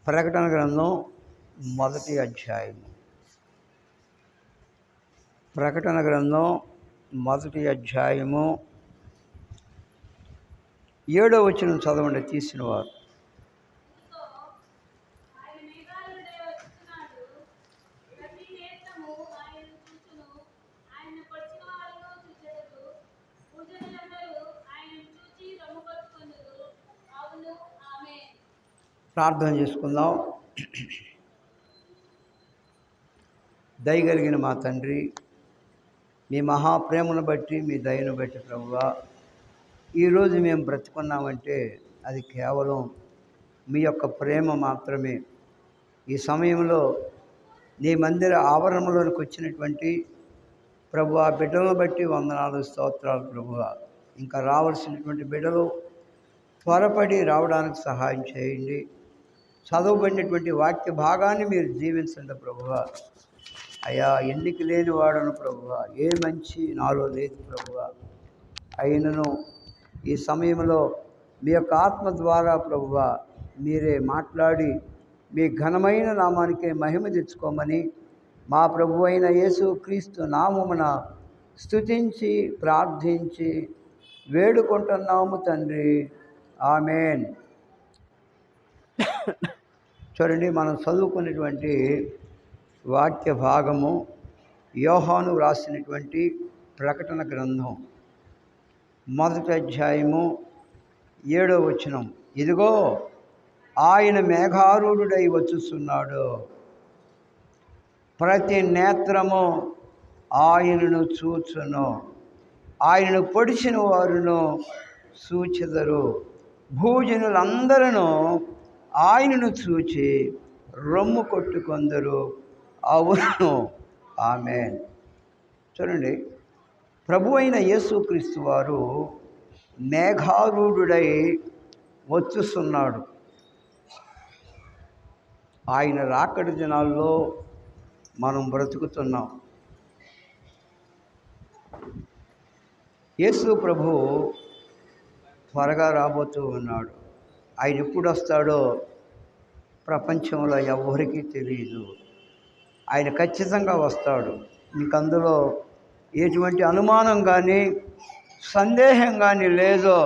ప్రకటన గ్రంథం మొదటి అధ్యాయము. ప్రకటన గ్రంథం మొదటి అధ్యాయము 7వ వచనం చదవండి తీసిన వారు. ప్రార్థన చేసుకుందాం. దయగలిగిన మా తండ్రి, మీ మహాప్రేమను బట్టి, మీ దయను బట్టి ప్రభువా, ఈరోజు మేము బ్రతుకున్నామంటే అది కేవలం మీ యొక్క ప్రేమ మాత్రమే. ఈ సమయంలో నీ మందిర ఆవరణలోనికి వచ్చినటువంటి ప్రభువా బిడ్డలను బట్టి వందనాలు, స్తోత్రాలు ప్రభువా. ఇంకా రావాల్సినటువంటి బిడ్డలు త్వరపడి రావడానికి సహాయం చేయండి. చదవబడినటువంటి వాక్య భాగాన్ని మీరు జీవించండి ప్రభువా. అయ్యా, ఎన్నిక లేని వాడను ప్రభువా, ఏ మంచి నాలో లేదు ప్రభువా. అయినను ఈ సమయంలో మీ యొక్క ఆత్మ ద్వారా ప్రభువా మీరే మాట్లాడి మీ ఘనమైన నామానికే మహిమ తెచ్చుకోమని మా ప్రభు అయిన యేసు క్రీస్తు నామమున స్తుతించి ప్రార్థించి వేడుకుంటున్నాము తండ్రి, ఆమేన్. చూడండి, మనం చదువుకున్నటువంటి వాక్య భాగము యోహాను రాసినటువంటి ప్రకటన గ్రంథం మొదటి అధ్యాయము 7వ వచనం. ఇదిగో ఆయన మేఘారూఢుడై వచ్చుస్తున్నాడు, ప్రతి నేత్రము ఆయనను చూచును, ఆయనను పొడిచిన వారును చూచెదరు, భూజనులందరూ ఆయనను చూచి రొమ్ము కొట్టుకొందరు, అవును ఆమేన్. చూడండి, ప్రభు అయిన యేసుక్రీస్తు వారు మేఘారూఢుడై వచ్చుస్తున్నాడు. ఆయన రాకడి దినాల్లో మనం బ్రతుకుతున్నాం. యేసు ప్రభు త్వరగా రాబోతూ ఉన్నాడు. ఆయన ఎప్పుడు వస్తాడో ప్రపంచంలో ఎవరికీ తెలియదు. ఆయన ఖచ్చితంగా వస్తాడు. మీకు అందులో ఎటువంటి అనుమానం కానీ సందేహం కానీ లేదో.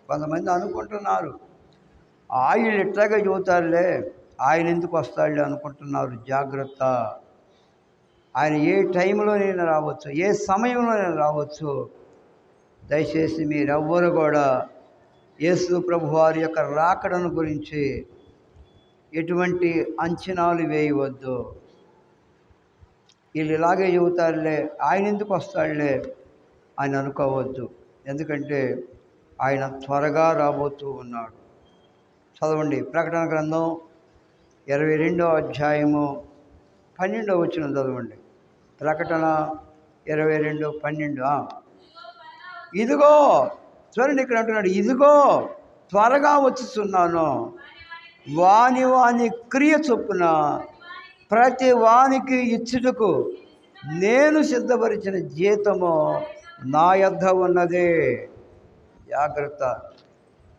కొంతమంది అనుకుంటున్నారు, ఆయన ఎట్లాగా చెబుతారులే, ఆయన ఎందుకు వస్తాడులే అనుకుంటున్నారు. జాగ్రత్త. ఆయన ఏ టైంలోనైనా రావచ్చు, ఏ సమయంలోనైనా రావచ్చు. దయచేసి మీరెవ్వరు కూడా యేసు ప్రభు వారి యొక్క రాకడను గురించి ఎటువంటి అంచనాలు వేయవద్దు. వీళ్ళు ఇలాగే చెబుతారులే, ఆయన ఎందుకు వస్తాడులే అని అనుకోవద్దు. ఎందుకంటే ఆయన త్వరగా రాబోతూ ఉన్నాడు. చదవండి, ప్రకటన గ్రంథం 22వ అధ్యాయము 12వ వచనం చదవండి. ప్రకటన 22:12. ఇదిగో, చూడండి, ఇక్కడ అంటున్నాడు, ఇదిగో త్వరగా వచ్చుతున్నాను, వాని వాని క్రియ చొప్పున ప్రతి వానికి ఇచ్చుటకు నేను సిద్ధపరిచిన జీతము నా యొద్ద ఉన్నదే. జాగ్రత్త.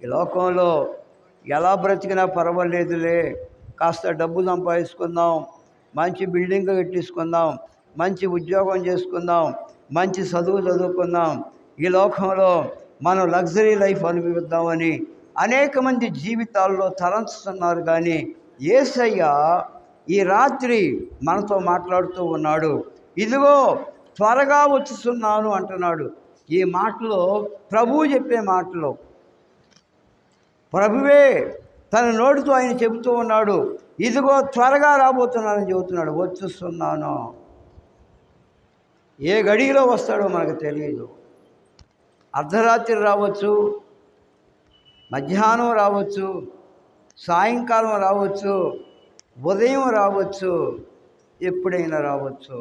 ఈ లోకంలో ఎలా బ్రతికినా పర్వాలేదులే, కాస్త డబ్బు సంపాదించుకుందాం, మంచి బిల్డింగ్ కట్టించుకుందాం, మంచి ఉద్యోగం చేసుకుందాం, మంచి చదువు చదువుకుందాం, ఈ లోకంలో మనం లగ్జరీ లైఫ్ అనుభవిద్దామని అనేక మంది జీవితాల్లో తలంచుతున్నారు. కానీ యేసయ్య ఈ రాత్రి మనతో మాట్లాడుతూ ఉన్నాడు. ఇదిగో త్వరగా వచ్చుతున్నాను అంటున్నాడు. ఈ మాటలో ప్రభువు చెప్పే మాటలు, ప్రభువే తన నోటితో ఆయన చెబుతూ ఉన్నాడు. ఇదిగో త్వరగా రాబోతున్నానని చెబుతున్నాడు. వచ్చుస్తున్నాను. ఏ గడిలో వస్తాడో మనకు తెలియదు. అర్ధరాత్రి రావచ్చు, మధ్యాహ్నం రావచ్చు, సాయంకాలం రావచ్చు, ఉదయం రావచ్చు, ఎప్పుడైనా రావచ్చు.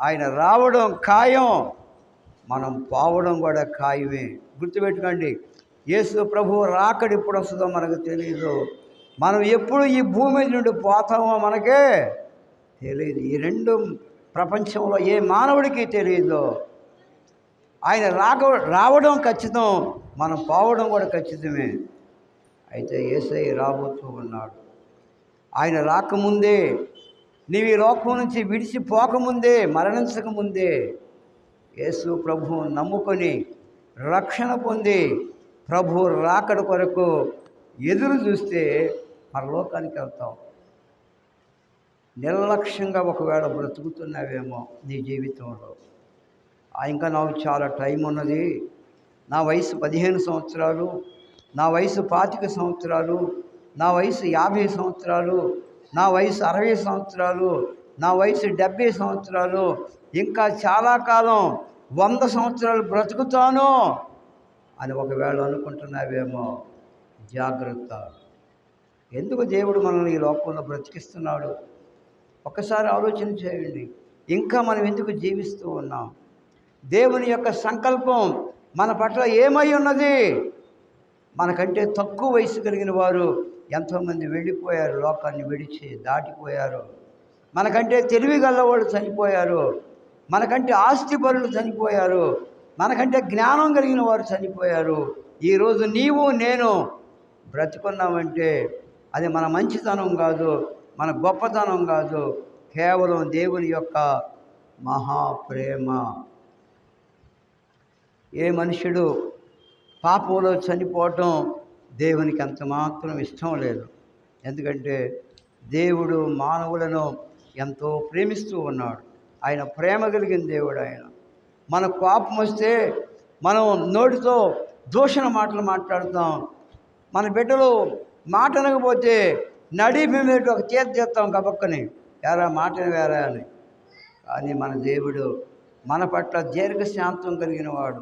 ఆయన రావడం ఖాయం, మనం పోవడం కూడా ఖాయమే. గుర్తుపెట్టుకోండి, యేసు ప్రభువు రాకడ ఎప్పుడు వస్తుందో మనకు తెలియదు. మనం ఎప్పుడు ఈ భూమి మీద నుండి పోతామో మనకే తెలియదు. ఈ రెండు ప్రపంచంలో ఏ మానవుడికి తెలియదు. ఆయన రావడం ఖచ్చితం, మనం పోవడం కూడా ఖచ్చితమే. అయితే యేసయ్య రాబోతూ ఉన్నాడు. ఆయన రాకముందే, నీవు ఈ లోకం నుంచి విడిచిపోకముందే, మరణించకముందే యేసు ప్రభువు నమ్ముకొని రక్షణ పొంది ప్రభు రాకడ కొరకు ఎదురు చూస్తే పరలోకానికి వెళ్తాం. నిర్లక్ష్యంగా ఒకవేళ బ్రతుకుతున్నావేమో నీ జీవితంలో, ఇంకా నాకు చాలా టైం ఉన్నది, నా వయసు 15 సంవత్సరాలు, నా వయసు 25 సంవత్సరాలు, నా వయసు 50 సంవత్సరాలు, నా వయసు 60 సంవత్సరాలు, నా వయసు 70 సంవత్సరాలు, ఇంకా చాలా కాలం 100 సంవత్సరాలు బ్రతుకుతాను అని ఒకవేళ అనుకుంటున్నావేమో, జాగ్రత్త. ఎందుకు దేవుడు మనల్ని ఈ లోకంలో బ్రతికిస్తున్నాడు? ఒక్కసారి ఆలోచన చేయండి. ఇంకా మనం ఎందుకు జీవిస్తూ ఉన్నాం? దేవుని యొక్క సంకల్పం మన పట్ల ఏమై ఉన్నది? మనకంటే తక్కువ వయసు కలిగిన వారు ఎంతోమంది వెళ్ళిపోయారు, లోకాన్ని విడిచి దాటిపోయారు. మనకంటే తెలివి గల్లవాళ్ళు చనిపోయారు, మనకంటే ఆస్తిపరులు చనిపోయారు, మనకంటే జ్ఞానం కలిగిన వారు చనిపోయారు. ఈరోజు నీవు నేను బ్రతుకున్నామంటే అది మన మంచితనం కాదు, మన గొప్పతనం కాదు, కేవలం దేవుని యొక్క మహాప్రేమ. ఏ మనుషుడు పాపంలో చనిపోవటం దేవునికి అంత మాత్రం ఇష్టం లేదు. ఎందుకంటే దేవుడు మానవులను ఎంతో ప్రేమిస్తూ ఉన్నాడు. ఆయన ప్రేమ కలిగిన దేవుడు. ఆయన మన కోపం వస్తే మనం నోటితో దూషణ మాటలు మాట్లాడతాం. మన బిడ్డలు మాట అనకపోతే నడిపి మీద ఒక చేతి చేస్తాం గబక్కని, ఎరా మాటని వేరా అని. కానీ మన దేవుడు మన పట్ల దీర్ఘశాంతం కలిగిన వాడు.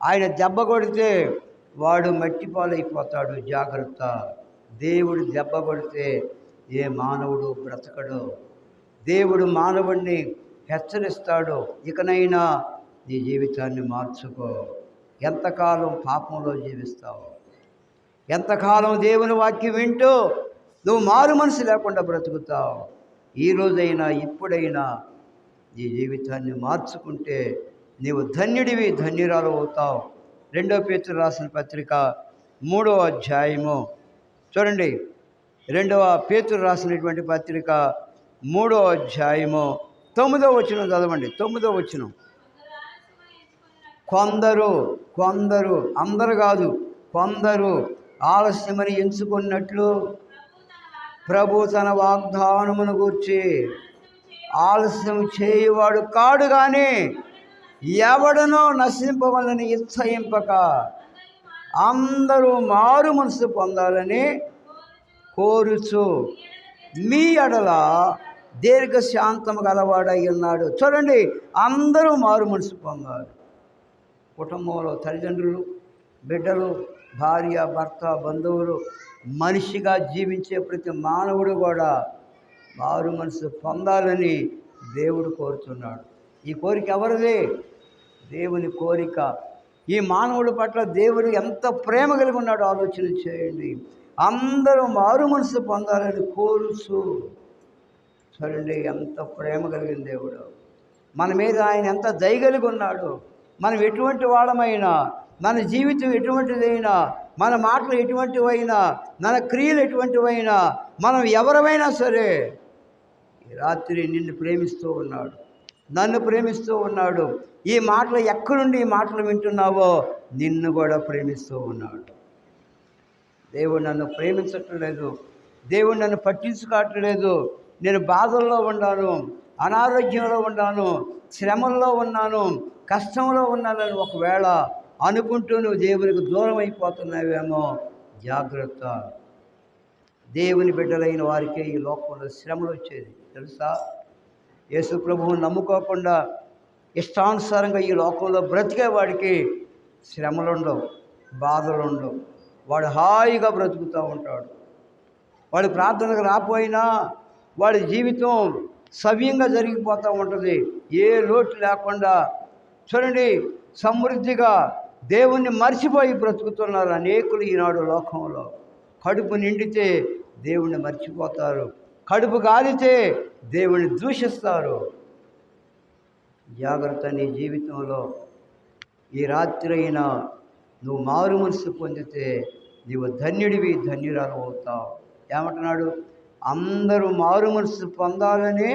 ఆయన దెబ్బ కొడితే వాడు మట్టిపాలైపోతాడు. జాగ్రత్త. దేవుడు దెబ్బ కొడితే ఏ మానవుడు బ్రతకడు. దేవుడు మానవుడిని హెచ్చరిస్తాడు, ఇకనైనా నీ జీవితాన్ని మార్చుకో. ఎంతకాలం పాపంలో జీవిస్తావు? ఎంతకాలం దేవుని వాక్యం వింటూ నువ్వు మారు మనసు లేకుండా బ్రతుకుతావు? ఈరోజైనా ఇప్పుడైనా నీ జీవితాన్ని మార్చుకుంటే నీవు ధన్యుడివి, ధన్యురాలు అవుతావు. 2 పేతురు రాసిన పత్రిక 3వ అధ్యాయము చూడండి. 2వ పేతురు రాసినటువంటి పత్రిక 3వ అధ్యాయము 9వ వచనం చదవండి. 9వ వచనం. కొందరు అందరు కాదు, కొందరు ఆలస్యమని ఎంచుకున్నట్లు ప్రభు తన వాగ్దానమును గూర్చి ఆలస్యం చేయువాడు కాడు, కానీ ఎవడనో నశింపవలని ఇచ్చయింపక అందరూ మారు మనసు పొందాలని కోరుచు మీ ఎడల దీర్ఘశాంతము గలవాడై ఉన్నాడు. చూడండి, అందరూ మారు మనసు పొందాలి. కుటుంబంలో తల్లిదండ్రులు, బిడ్డలు, భార్య, భర్త, బంధువులు, మనిషిగా జీవించే ప్రతి మానవుడు కూడా మారు మనసు పొందాలని దేవుడు కోరుతున్నాడు. ఈ కోరిక ఎవరిది? దేవుని కోరిక. ఈ మానవుడి పట్ల దేవుడు ఎంత ప్రేమ కలిగి ఉన్నాడో ఆలోచన చేయండి. అందరూ మారు మనసు పొందాలని కోరుచు. చూడండి, ఎంత ప్రేమ కలిగిన దేవుడు. మన మీద ఆయన ఎంత దయ కలిగి ఉన్నాడు. మనం ఎటువంటి వాళ్ళమైనా, మన జీవితం ఎటువంటిదైనా, మన మాటలు ఎటువంటివైనా, మన క్రియలు ఎటువంటివైనా, మనం ఎవరమైనా సరే ఈ రాత్రి నిన్ను ప్రేమిస్తూ ఉన్నాడు, నన్ను ప్రేమిస్తూ ఉన్నాడు. ఈ మాటలు ఎక్కడుండి ఈ మాటలు వింటున్నావో నిన్ను కూడా ప్రేమిస్తూ ఉన్నాడు. దేవుడు నన్ను ప్రేమించట్లేదు, దేవుడు నన్ను పట్టించుకోవట్లేదు. నేను బాధల్లో ఉన్నాను, అనారోగ్యంలో ఉన్నాను, శ్రమల్లో ఉన్నాను, కష్టంలో ఉన్నానని ఒకవేళ అనుకుంటూ నువ్వు దేవునికి దూరం అయిపోతున్నావేమో, జాగ్రత్త. దేవుని బిడ్డలైన వారికే ఈ లోకంలో శ్రమలు వచ్చేది తెలుసా? యేసు ప్రభువుని నమ్ముకోకుండా ఇష్టానుసారంగా ఈ లోకంలో బ్రతికే వాడికి శ్రమలుండవు, బాధలుండవు. వాడు హాయిగా బ్రతుకుతూ ఉంటాడు. వాడు ప్రార్థనకు రాపోయినా వాడి జీవితం సవ్యంగా జరిగిపోతూ ఉంటుంది, ఏ లోటు లేకుండా. చూడండి, సమృద్ధిగా దేవుణ్ణి మర్చిపోయి బ్రతుకుతున్నారు అనేకులు ఈనాడు లోకంలో. కడుపు నిండితే దేవుణ్ణి మర్చిపోతారు, కడుపు గాలితే దేవుణ్ణి దూషిస్తారు. జాగ్రత్త. నీ జీవితంలో ఈ రాత్రి అయినా నువ్వు మారు మనసు పొందితే నీవు ధన్యుడివి, ధన్యురాలు అవుతావు. ఏమంటున్నాడు? అందరూ మారు మనసు పొందాలని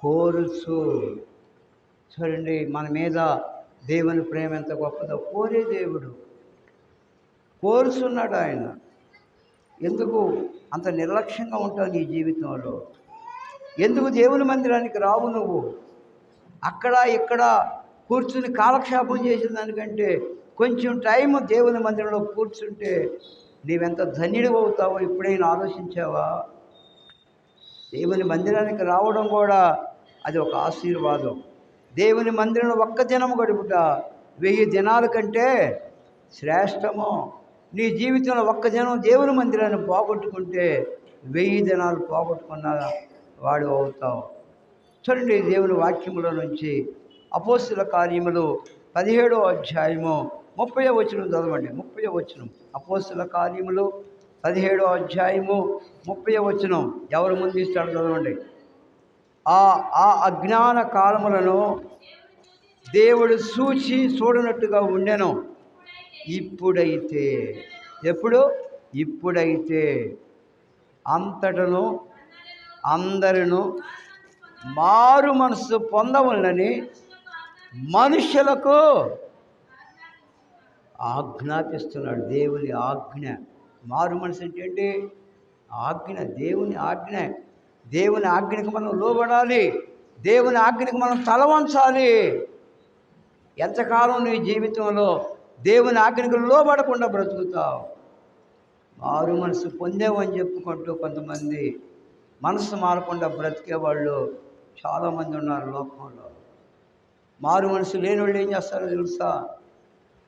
కోరుచు. చూడండి, మన మీద దేవుని ప్రేమ ఎంత గొప్పదో. కోరే దేవుడు, కోరుచున్నాడు ఆయన. ఎందుకు అంత నిర్లక్ష్యంగా ఉంటావు నీ జీవితంలో? ఎందుకు దేవుని మందిరానికి రావు నువ్వు? అక్కడ ఇక్కడ కూర్చుని కాలక్షేపం చేసిన దానికంటే కొంచెం టైం దేవుని మందిరంలో కూర్చుంటే నీవెంత ధన్యుడు అవుతావో ఎప్పుడైనా ఆలోచించావా? దేవుని మందిరానికి రావడం కూడా అది ఒక ఆశీర్వాదం. దేవుని మందిరంలో ఒక్క దినము గడుపుట 1000 దినాల కంటే శ్రేష్టము. నీ జీవితంలో ఒక్క దినం దేవుని మందిరాన్ని పోగొట్టుకుంటే 1000 దినాలు పోగొట్టుకున్న వాడు అవుతావు. చూడండి, దేవుని వాక్యములో నుంచి అపోస్తుల కార్యములు 17వ అధ్యాయము 30వ వచనం చదవండి. 30వ వచనం, అపోస్తుల కార్యములు 17వ అధ్యాయము 30వ వచనం. ఎవరు ముందు ఇస్తాడు చదవండి. ఆ అజ్ఞాన కాలములను దేవుడు చూడనట్టుగా ఉండెను. ఇప్పుడైతే, ఎప్పుడు? ఇప్పుడైతే అంతటను అందరూ మారు మనసు పొందవలనని మనుషులకు ఆజ్ఞాపిస్తున్నాడు. దేవుని ఆజ్ఞ. మారు మనసు అంటే ఏంటి? ఆజ్ఞ, దేవుని ఆజ్ఞ. దేవుని ఆజ్ఞకి మనం లోబడాలి. దేవుని ఆజ్ఞకి మనం తల వంచాలి. ఎంతకాలం నీ జీవితంలో దేవుని ఆజ్ఞకు లోబడకుండా బ్రతుకుతావు? మారు మనసు పొందేవని చెప్పుకుంటూ కొంతమంది మనసు మారకుండా బ్రతికేవాళ్ళు చాలామంది ఉన్నారు లోకంలో. మారు మనసు లేని వాళ్ళు ఏం చేస్తారో తెలుసా?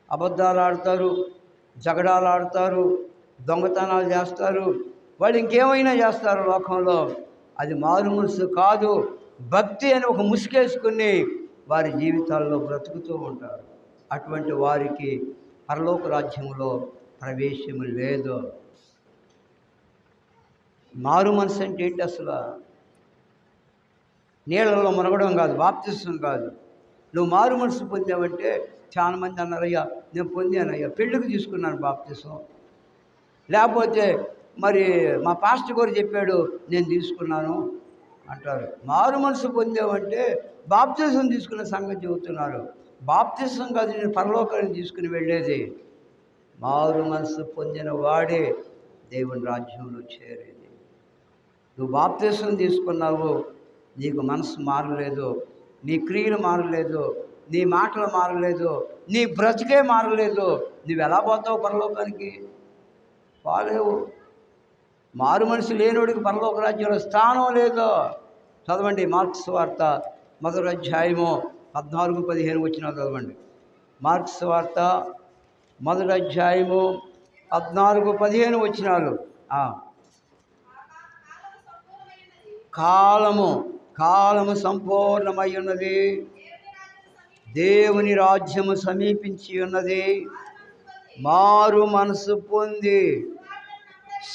అబద్ధాలు ఆడతారు, జగడాలు ఆడతారు, దొంగతనాలు చేస్తారు, వాళ్ళు ఇంకేమైనా చేస్తారు లోకంలో. అది మారు మనసు కాదు. భక్తి అని ఒక ముసుగేసుకుని వారి జీవితాల్లో బ్రతుకుతూ ఉంటారు. అటువంటి వారికి పరలోక రాజ్యంలో ప్రవేశము లేదు. మారు మనసు అంటే ఏంటి అసలు? నీళ్ళలో మునగడం కాదు, బాప్తిసం కాదు. నువ్వు మారు మనసు పొందావంటే చాలామంది అన్నారు, అయ్యా నేను పొందానయ్యా, పెళ్ళికి తీసుకున్నాను బాప్తిసం, లేకపోతే మరి మా పాస్టర్ గారు చెప్పాడు నేను తీసుకున్నాను అంటారు. మారు మనసు పొందావంటే బాప్తిసం తీసుకున్న సంగతి చెబుతున్నారు. బాప్తిసం కాదు నేను పరలోకానికి తీసుకుని వెళ్ళేది. మారు మనసు పొందిన వాడే దేవుని రాజ్యంలో చేరేది. నువ్వు బాప్తిసం తీసుకున్నావు, నీకు మనసు మారలేదు, నీ క్రియలు మారలేదు, నీ మాటలు మారలేదు, నీ బ్రతికే మారలేదు, నువ్వు ఎలా పోతావు పరలోకానికి? పోలేవు. మారు మనసు లేనివాడికి పరలోక రాజ్యంలో స్థానం లేదు. చదవండి, మార్క్స్ వార్త 1వ అధ్యాయము 14-15 వచనాలు చదవండి. మార్క్స్ వార్త 1వ అధ్యాయము 14-15 వచనాలు. కాలము సంపూర్ణమై ఉన్నది, దేవుని రాజ్యము సమీపించి ఉన్నది. మారు మనసు పొంది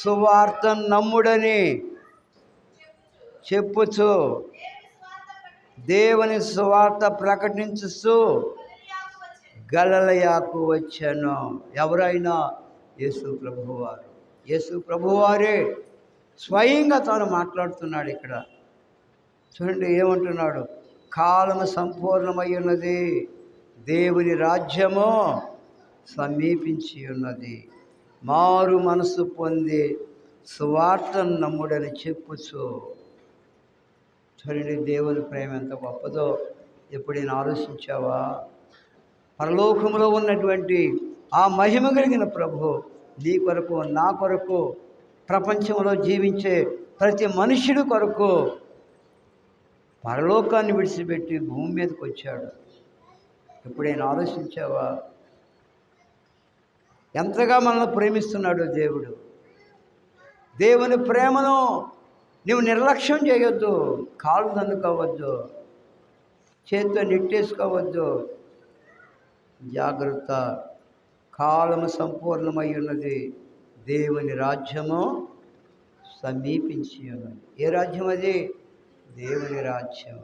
సువార్త నమ్ముడని చెప్పుచు దేవుని సువార్త ప్రకటించుచు గలిలయకు వచ్చాను. ఎవరైనా? యేసు ప్రభువారు. యేసు ప్రభువారే స్వయంగా తాను మాట్లాడుతున్నాడు ఇక్కడ. చూడండి ఏమంటున్నాడు? కాలము సంపూర్ణమై ఉన్నది, దేవుని రాజ్యము సమీపించి ఉన్నది, మారు మనసు పొంది సువార్తను నమ్ముడని చెప్పుచు. చూడండి దేవుని ప్రేమ ఎంత గొప్పదో ఎప్పుడైనా ఆలోచించావా? పరలోకములో ఉన్నటువంటి ఆ మహిమ కలిగిన ప్రభు నీ కొరకు, నా కొరకు, ప్రపంచంలో జీవించే ప్రతి మనుషుడి కొరకు పరలోకాన్ని విడిచిపెట్టి భూమి మీదకి వచ్చాడు. ఎప్పుడైనా ఆలోచించావా? ఎంతగా మనల్ని ప్రేమిస్తున్నాడో దేవుడు. దేవుని ప్రేమను నువ్వు నిర్లక్ష్యం చేయొద్దు, కాళ్ళు దండుకోవద్దు, చేతితో నెట్టేసుకోవద్దు. జాగ్రత్త. కాలము సంపూర్ణమై ఉన్నది, దేవుని రాజ్యము సమీపించి ఉన్నది. ఏ రాజ్యం అది? దేవుని రాజ్యం.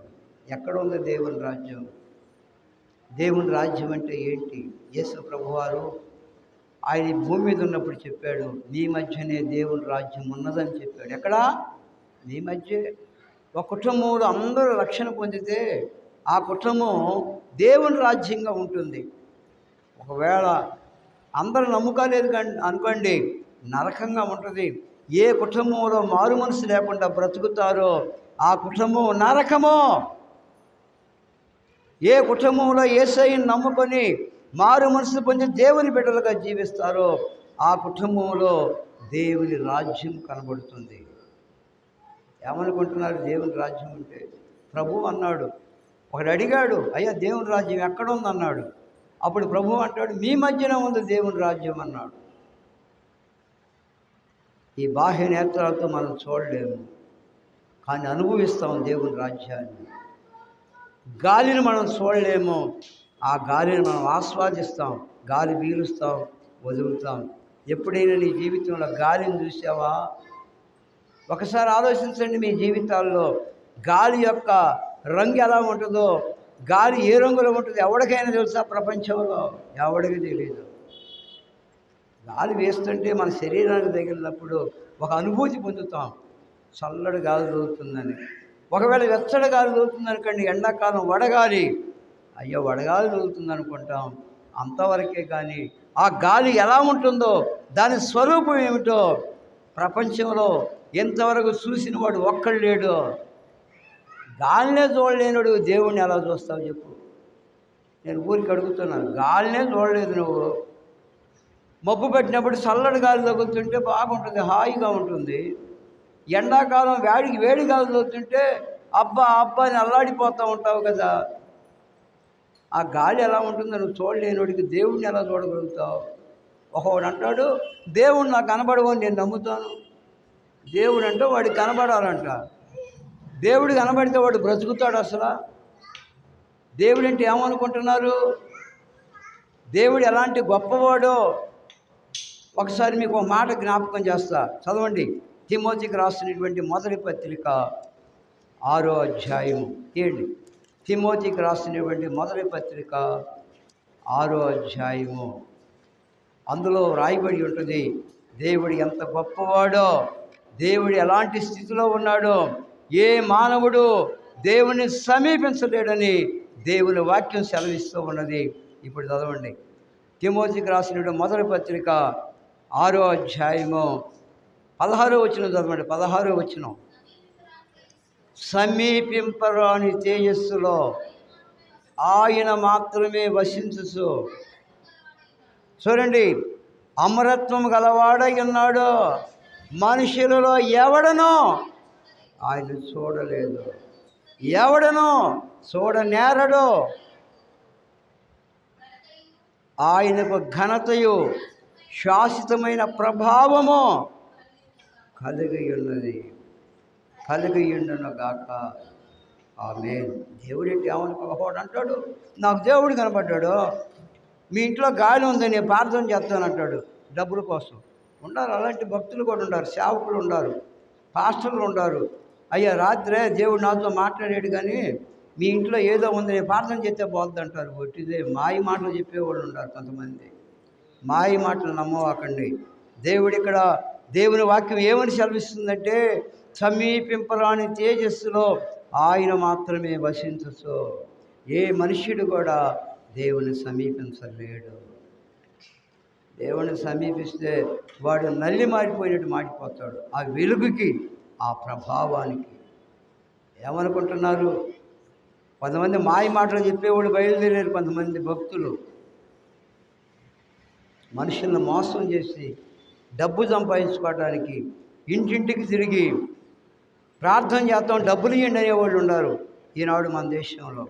ఎక్కడ ఉంది దేవుని రాజ్యం? దేవుని రాజ్యం అంటే ఏంటి? యేసు ప్రభువారు ఆయన ఈ భూమి మీద ఉన్నప్పుడు చెప్పాడు, మీ మధ్యనే దేవుని రాజ్యం ఉన్నదని చెప్పాడు. ఎక్కడా? మీ మధ్య. ఒక కుటుంబంలో అందరూ రక్షణ పొందితే ఆ కుటుంబం దేవుని రాజ్యంగా ఉంటుంది. ఒకవేళ అందరూ నమ్ముకోలేదు అనుకోండి, నరకంగా ఉంటుంది. ఏ కుటుంబంలో మారు మనసు లేకుండా బ్రతుకుతారో ఆ కుటుంబం నరకము. ఏ కుటుంబంలో యేసయ్యను నమ్ముకొని మారు మనసు పొంది దేవుని బిడ్డలుగా జీవిస్తారో ఆ కుటుంబంలో దేవుని రాజ్యం కనబడుతుంది. ఏమనుకుంటున్నారు దేవుని రాజ్యం అంటే? ప్రభువు అన్నాడు, ఒకడు అడిగాడు, అయ్యా దేవుని రాజ్యం ఎక్కడ ఉందన్నాడు. అప్పుడు ప్రభువు అంటాడు, మీ మధ్యన ఉంది దేవుని రాజ్యం అన్నాడు. ఈ బాహ్య నేత్రాలతో మనం చూడలేము, కానీ అనుభవిస్తాం దేవుని రాజ్యాన్ని. గాలిని మనం చూడలేము, ఆ గాలిని మనం ఆస్వాదిస్తాం. గాలి పీలుస్తాం, వదులుతాం. ఎప్పుడైనా నీ జీవితంలో గాలిని చూసావా? ఒకసారి ఆలోచించండి, మీ జీవితాల్లో గాలి యొక్క రంగు ఎలా ఉంటుందో, గాలి ఏ రంగులో ఉంటుందో ఎవరికైనా తెలుసా? ప్రపంచంలో ఎవరికి తెలియదు. గాలి వేస్తుంటే మన శరీరానికి తగిలినప్పుడు ఒక అనుభూతి పొందుతాం, చల్లడి గాలి తోలుతుందని. ఒకవేళ వెచ్చడి గాలి తోలుతుంది అనుకోండి, ఎండాకాలం వడగాలి, అయ్యో వడగాలి తోలుతుంది అనుకుంటాం, అంతవరకే. కానీ ఆ గాలి ఎలా ఉంటుందో, దాని స్వరూపం ఏమిటో ప్రపంచంలో ఎంతవరకు చూసిన వాడు ఒక్కడు లేడు. గాలినే చూడలేనుడు దేవుణ్ణి ఎలా చూస్తావు చెప్పు? నేను ఊరికి అడుగుతున్నాను, గాలినే చూడలేదు నువ్వు. మబ్బు పెట్టినప్పుడు చల్లటి గాలి తగులుతుంటే బాగుంటుంది, హాయిగా ఉంటుంది. ఎండాకాలం వేడి గాలి తగులుతుంటే అబ్బా అబ్బా అని అల్లాడిపోతూ ఉంటావు కదా. ఆ గాలి ఎలా ఉంటుందో నువ్వు చూడలేనివాడికి దేవుడిని ఎలా చూడగలుగుతావు? ఒకవాడు అంటాడు, దేవుడు నాకు కనబడవని నేను నమ్ముతాను. దేవుడు అంటే వాడికి కనబడాలంట. దేవుడు కనబడితే వాడు బ్రతుకుతాడు అసలు? దేవుడు అంటే ఏమనుకుంటున్నారు? దేవుడు ఎలాంటి గొప్పవాడో ఒకసారి మీకు ఒక మాట జ్ఞాపకం చేస్తా, చదవండి. తిమోతికి రాసినటువంటి మొదటి పత్రిక 6వ అధ్యాయము. ఏంటి? తిమోతికి రాసినటువంటి మొదటి పత్రిక 6వ అధ్యాయము. అందులో రాయబడి ఉంటుంది, దేవుడు ఎంత గొప్పవాడో, దేవుడు ఎలాంటి స్థితిలో ఉన్నాడో, ఏ మానవుడు దేవుని సమీపించలేడని దేవుని వాక్యం సెలవిస్తూ ఉన్నది. ఇప్పుడు చదవండి. తిమోతికి రాసిన మొదటి పత్రిక 6వ అధ్యాయము 16వ వచనం చదవండి. 16వ వచనం. సమీపింపరాని తేజస్సులో ఆయన మాత్రమే వసించు. చూడండి, అమరత్వం గలవాడై ఉన్నాడు. మనుషులలో ఎవడనో ఆయన చూడలేదు, ఎవడనో చూడనేరడు. ఆయనకు ఘనతయు శాశ్వతమైన ప్రభావము కలిగి ఉన్నది, కలిగి ఉండును గాక. ఆమేన్. దేవుడు ఏంటి ఏమనుకోడు అంటాడు, నాకు దేవుడు కనపడ్డాడు. మీ ఇంట్లో గాలి ఉంది, నేను ప్రార్థన చేస్తానంటాడు డబ్బుల కోసం. ఉండారు అలాంటి భక్తులు కూడా ఉన్నారు, సేవకులు ఉన్నారు, పాస్టర్లు ఉన్నారు. అయ్యా రాత్రే దేవుడు నాతో మాట్లాడాడు, కానీ మీ ఇంట్లో ఏదో ఉంది, నేను ప్రార్థన చేస్తే పోద్ది అంటారు. ఒట్టిదే మాయ మాటలు చెప్పేవాళ్ళు ఉన్నారు కొంతమంది. మాయ మాటలు నమ్మవాకండి. దేవుడు ఇక్కడ దేవుని వాక్యం ఏమని సెలవిస్తుందంటే, సమీపింపరాని తేజస్సులో ఆయన మాత్రమే వసించు. ఏ మనుష్యుడు కూడా దేవుని సమీపించలేడు. దేవుని సమీపిస్తే వాడు నల్లి మారిపోయినట్టు మారిపోతాడు. ఆ వెలుగుకి, ఆ ప్రభావానికి. ఏమనుకుంటున్నారు? కొంతమంది మాయ మాటలు చెప్పేవాడు బయలుదేరారు. కొంతమంది భక్తులు మనుషులను మోసం చేసి డబ్బు సంపాదించుకోవడానికి ఇంటింటికి తిరిగి ప్రార్థన చేస్తాం, డబ్బులు ఇవ్వండి అనేవాళ్ళు ఉన్నారు ఈనాడు మన దేశంలో.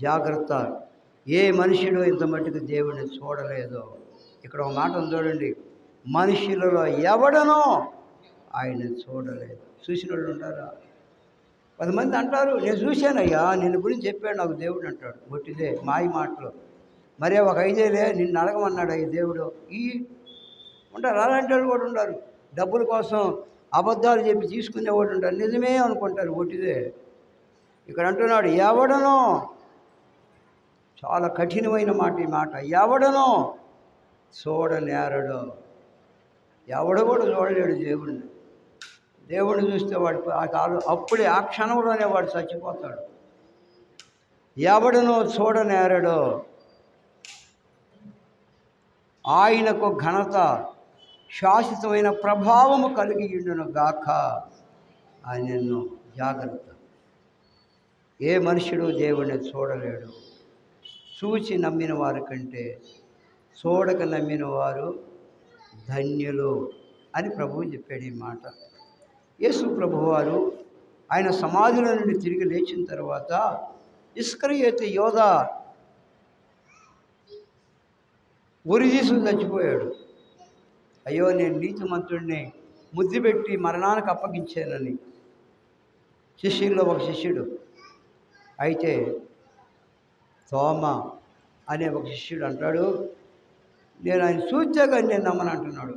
జాగ్రత్త, ఏ మనుషుడు ఇంత మట్టుకు దేవుడిని చూడలేదు. ఇక్కడ ఒక మాట చూడండి, మనుషులలో ఎవడనో ఆయన చూడలేదు. చూసిన వాళ్ళు ఉంటారా? కొంతమంది అంటారు, నేను చూశానయ్యా, నిన్ను గురించి చెప్పాడు నాకు దేవుడు అంటాడు. ఒట్టిదే మాయ మాటలు. మరే ఒక ఐదేలే నిన్ను అడగమన్నాడు అయ్యి దేవుడు. ఉంటారు అలాంటి వాళ్ళు కూడా ఉన్నారు. డబ్బుల కోసం అబద్ధాలు చెప్పి తీసుకునేవాడు ఉంటారు. నిజమే అనుకుంటారు, ఒట్టిదే. ఇక్కడ అంటున్నాడు ఎవడనో, చాలా కఠినమైన మాట ఈ మాట. ఎవడనో చూడనేరడు. ఎవడు కూడా చూడలేడు దేవుణ్ణి. దేవుడిని చూస్తే వాడు అప్పుడే ఆ క్షణంలోనే వాడు చచ్చిపోతాడు. ఎవడునో చూడనేరడు. ఆయనకు ఘనత శాశ్వతమైన ప్రభావము కలిగి ఉండును గాక. ఆయనను జాగ్రత్త. ఏ మనుషుడు దేవుణ్ణి చూడలేడు. చూచి నమ్మిన వారి కంటే చూడక నమ్మిన వారు ధన్యులు అని ప్రభువు చెప్పాడు ఈ మాట. యేసు ప్రభువారు ఆయన సమాధిలో నుండి తిరిగి లేచిన తర్వాత ఇస్కరియోతు యోధ ఉరిదీసుకు చచ్చిపోయాడు. అయ్యో, నేను నీతిమంతుడిని ముద్దు పెట్టి మరణానికి అప్పగించానని శిష్యుల్లో ఒక శిష్యుడు. అయితే తోమ అనే ఒక శిష్యుడు అంటాడు, నేను ఆయన చూచాగా నేను నమ్మను అంటున్నాడు.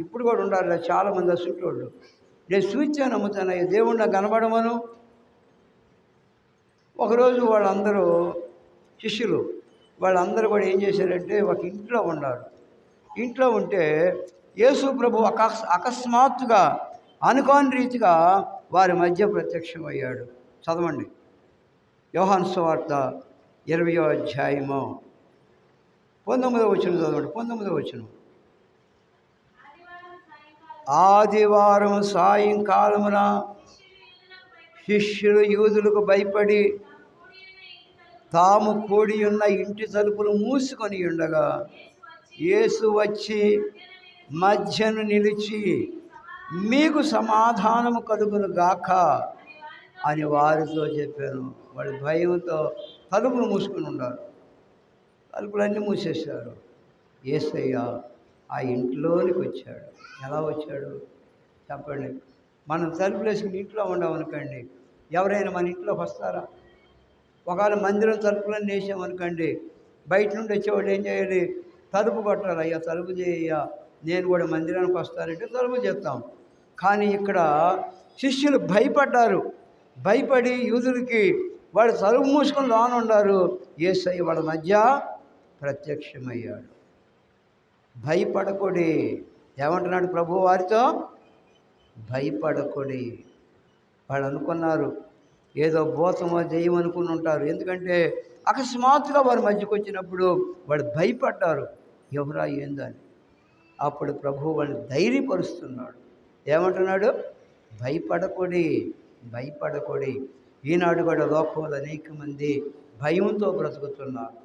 ఇప్పుడు కూడా ఉండాలి చాలామంది అసూటోళ్ళు. నేను చూచా నమ్ముతాను, అయ్యా దేవుడు నాకు కనబడమను. ఒకరోజు వాళ్ళందరూ శిష్యులు వాళ్ళందరూ కూడా ఏం చేశారంటే ఒక ఇంట్లో ఉన్నారు. ఇంట్లో ఉంటే యేసు ప్రభు అకస్మాత్తుగా అనుకోని రీతిగా వారి మధ్య ప్రత్యక్షమయ్యాడు. చదవండి, యోహాను సువార్త 20వ అధ్యాయము 19వ వచనం చదవండి. 19వ వచనం. ఆదివారం సాయంకాలమున శిష్యులు యూదులకు భయపడి తాము కూడి ఉన్న ఇంటి తలుపులు మూసుకొని ఉండగా యేసు వచ్చి మధ్యను నిలిచి, మీకు సమాధానము కలుగును గాక అని వారితో చెప్పాను. వాళ్ళు భయంతో తలుపులు మూసుకొని ఉన్నారు. తలుపులన్నీ మూసేశారు. యేసయ్య ఆ ఇంట్లోనికి వచ్చాడు. ఎలా వచ్చాడు చెప్పండి? మనం తలుపులు వేసుకుని ఇంట్లో ఉండమనుకోండి, ఎవరైనా మన ఇంట్లోకి వస్తారా? ఒకవేళ మందిరం తలుపులన్నీ వేసామనుకోండి, బయట నుండి వచ్చేవాళ్ళు ఏం చేయాలి? తలుపు కొట్టాలి. అయ్యా తలుపు చేయ్యా, నేను కూడా మందిరానికి వస్తానంటే తలుపు చేస్తాం. కానీ ఇక్కడ శిష్యులు భయపడ్డారు. భయపడి యూదులకి వాళ్ళు తలుపు మూసుకొని లోన ఉన్నారు. యేసయ్య వాళ్ళ మధ్య ప్రత్యక్షమయ్యాడు. భయపడకూడి. ఏమంటున్నాడు ప్రభు వారితో? భయపడకూడి. వాళ్ళు అనుకున్నారు ఏదో భూతమో చేయమనుకుని ఉంటారు. ఎందుకంటే అకస్మాత్తుగా వారి మధ్యకు వచ్చినప్పుడు వాళ్ళు భయపడ్డారు. ఎవరా ఏందని. అప్పుడు ప్రభు వాళ్ళని ధైర్యపరుస్తున్నాడు. ఏమంటున్నాడు? భయపడకూడి, భయపడకూడి. ఈనాడు కూడా లోకంలో అనేక మంది భయంతో బ్రతుకుతున్నారు.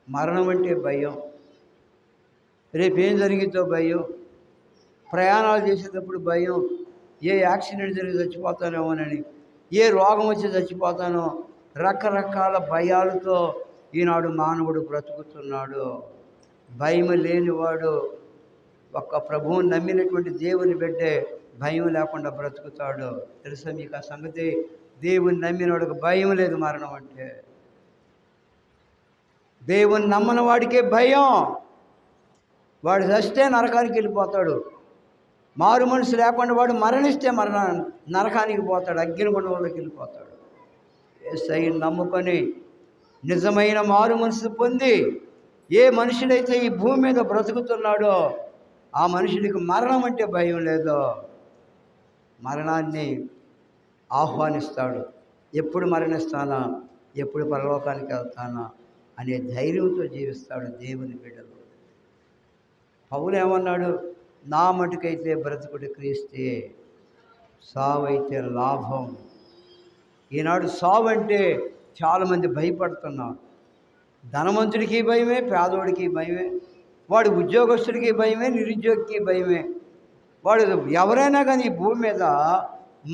మరణం అంటే భయం, రేపేం జరిగిద్దో భయం, ప్రయాణాలు చేసేటప్పుడు భయం, ఏ యాక్సిడెంట్ జరిగి చచ్చిపోతానేమోనని, ఏ రోగం వచ్చి చచ్చిపోతానో, రకరకాల భయాలతో ఈనాడు మానవుడు బ్రతుకుతున్నాడు. భయం లేనివాడు ఒక్క ప్రభువుని నమ్మినటువంటి దేవుని బిడ్డే భయం లేకుండా బ్రతుకుతాడు. తెలుసా మీకు ఆ సంగతి? దేవుని నమ్మినవాడికి భయం లేదు. మరణం అంటే దేవుని నమ్మని వాడికే భయం. వాడు చస్తే నరకానికి వెళ్ళిపోతాడు. మారు మనసు లేకుండా వాడు మరణిస్తే నరకానికి పోతాడు, అగ్నిగుండంలోకి వెళ్ళిపోతాడు. యేసయ్యను నమ్ముకొని నిజమైన మారు మనసు పొంది ఏ మనుషుడైతే ఈ భూమి మీద బ్రతుకుతున్నాడో ఆ మనుషుడికి మరణం అంటే భయం లేదో మరణాన్ని ఆహ్వానిస్తాడు. ఎప్పుడు మరణిస్తానా, ఎప్పుడు పరలోకానికి వెళ్తానా అనే ధైర్యంతో జీవిస్తాడు దేవుని బిడ్డలు. పౌలు ఏమన్నాడు? నా మటుకైతే బ్రతుకుడు క్రీస్తే, సావైతే లాభం. ఈనాడు సావు అంటే చాలామంది భయపడుతున్నారు. ధనవంతుడికి భయమే, పేదోడికి భయమే, వాడు ఉద్యోగస్తుడికి భయమే, నిరుద్యోగికి భయమే. వాడు ఎవరైనా కానీ ఈ భూమి మీద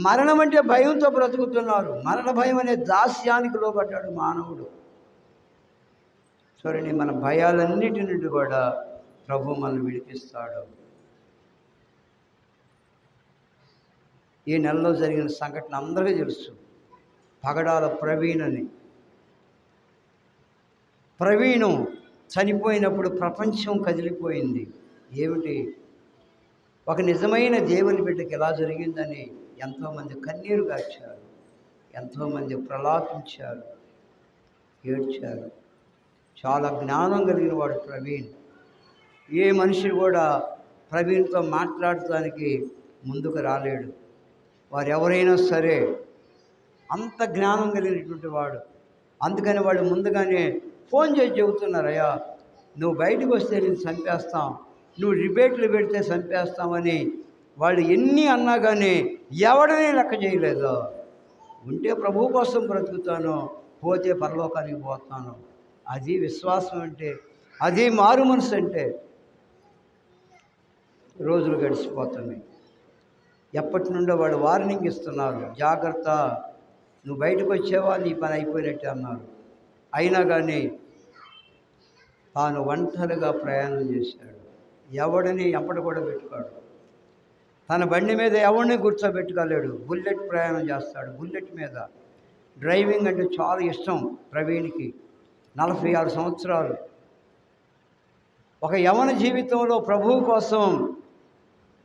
మరణం అంటే భయంతో బ్రతుకుతున్నారు. మరణ భయం అనే దాస్యానికి లోబడ్డాడు మానవుడు. చూడండి, మన భయాలన్నిటి నుండి కూడా ప్రభు మనల్ని విడిపిస్తాడు. ఈ నెలలో జరిగిన సంఘటన అందరికీ తెలుసు. పగడాల ప్రవీణు చనిపోయినప్పుడు ప్రపంచం కదిలిపోయింది. ఏమిటి? ఒక నిజమైన దేవుని బిడ్డకి ఎలా జరిగిందని ఎంతోమంది కన్నీరు గార్చారు, ఎంతోమంది ప్రలాపించారు, ఏడ్చారు. చాలా జ్ఞానం కలిగిన వాడు ప్రవీణ్. ఏ మనిషి కూడా ప్రవీణ్తో మాట్లాడటానికి ముందుకు రాలేడు. వారు ఎవరైనా సరే అంత జ్ఞానం కలిగినటువంటి వాడు. అందుకని వాళ్ళు ముందుగానే ఫోన్ చేసి చెబుతున్నారు, అయ్యా నువ్వు బయటకు వస్తే నేను చంపేస్తాం, నువ్వు డిబేట్లు పెడితే చంపేస్తామని. వాళ్ళు ఎన్ని అన్నా కానీ ఎవడనే లెక్క చేయలేదు. ఉంటే ప్రభువు కోసం బ్రతుకుతాను, పోతే పరలోకానికి పోతాను. అది విశ్వాసం అంటే, అది మారు మనసు అంటే. రోజులు గడిచిపోతున్నాయి. ఎప్పటి నుండో వాళ్ళు వార్నింగ్ ఇస్తున్నారు, జాగ్రత్త, నువ్వు బయటకు వచ్చావా నీ పని అయిపోయినట్టే అన్నారు. అయినా కానీ తాను ఒంటరిగా ప్రయాణం చేశాడు. ఎవడిని ఎప్పటి కూడా పెట్టుకోడు. తన బండి మీద ఎవరిని కూర్చోబెట్టుకోలేడు. బుల్లెట్ ప్రయాణం చేస్తాడు. బుల్లెట్ మీద డ్రైవింగ్ అంటే చాలా ఇష్టం ప్రవీణ్కి. 46 సంవత్సరాలు. ఒక యవన జీవితంలో ప్రభువు కోసం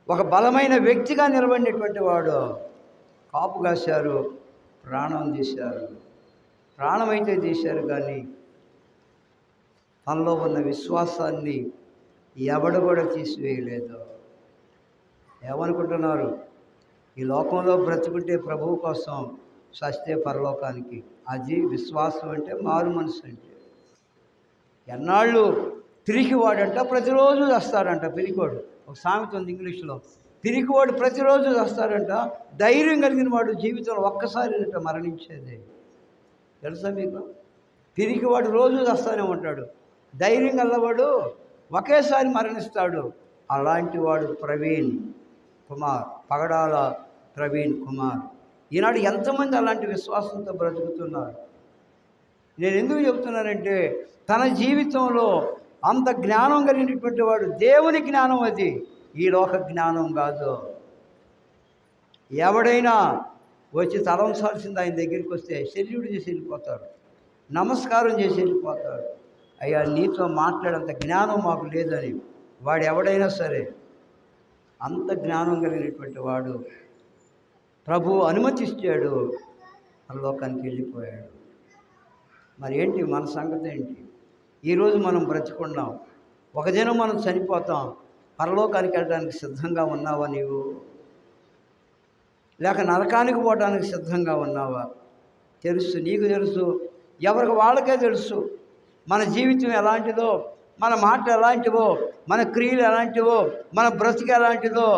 ఒక బలమైన వ్యక్తిగా నిలబడినటువంటి వాడు. కాపు కాశారు, ప్రాణం తీశారు. ప్రాణమైతే తీశారు కానీ తనలో ఉన్న విశ్వాసాన్ని ఎవడు కూడా తీసివేయలేదు. ఏమనుకుంటున్నారు? ఈ లోకంలో బ్రతుకుంటే ప్రభువు కోసం, సస్తే పరలోకానికి. అది విశ్వాసం అంటే, మారు మనసు అంటే. ఎన్నాళ్ళు పిరికివాడంట ప్రతిరోజు వస్తాడంట. పిరికివాడు, ఒక సామెత ఉంది ఇంగ్లీష్లో, పిరికివాడు ప్రతిరోజు వస్తాడంట. ధైర్యం కలిగిన వాడు జీవితంలో ఒక్కసారి మరణించేది. తెలుసా మీకు? పిరికివాడు రోజు వస్తూనే ఉంటాడు. ధైర్యం గలవాడు ఒకేసారి మరణిస్తాడు. అలాంటి వాడు ప్రవీణ్ కుమార్, పగడాల ప్రవీణ్ కుమార్. ఈనాడు ఎంతమంది అలాంటి విశ్వాసంతో బ్రతుకుతున్నారు? నేను ఎందుకు చెబుతున్నానంటే, తన జీవితంలో అంత జ్ఞానం కలిగినటువంటి వాడు. దేవుని జ్ఞానం అది, ఈ లోక జ్ఞానం కాదు. ఎవడైనా వచ్చి తలంచాల్సింది ఆయన దగ్గరికి వస్తే సెల్యూట్ చేసి వెళ్ళిపోతారు, నమస్కారం చేసి వెళ్ళిపోతారు. అయ్యా నీతో మాట్లాడేంత జ్ఞానం మాకు లేదని. వాడు ఎవడైనా సరే అంత జ్ఞానం కలిగినటువంటి వాడు. ప్రభువు అనుమతిస్తాడు, పరలోకానికి వెళ్ళిపోయాడు. మరి ఏంటి మన సంగతి ఏంటి? ఈరోజు మనం బ్రతికున్నాం, ఒక దినం మనం చనిపోతాం. పరలోకానికి వెళ్ళడానికి సిద్ధంగా ఉన్నావా నీవు? లేక నరకానికి పోవడానికి సిద్ధంగా ఉన్నావా? తెలుసు, నీకు తెలుసు, ఎవరికి వాళ్ళకే తెలుసు మన జీవితం ఎలాంటిదో, మన మాట ఎలాంటివో, మన క్రియలు ఎలాంటివో, మన బ్రతుకు ఎలాంటిదో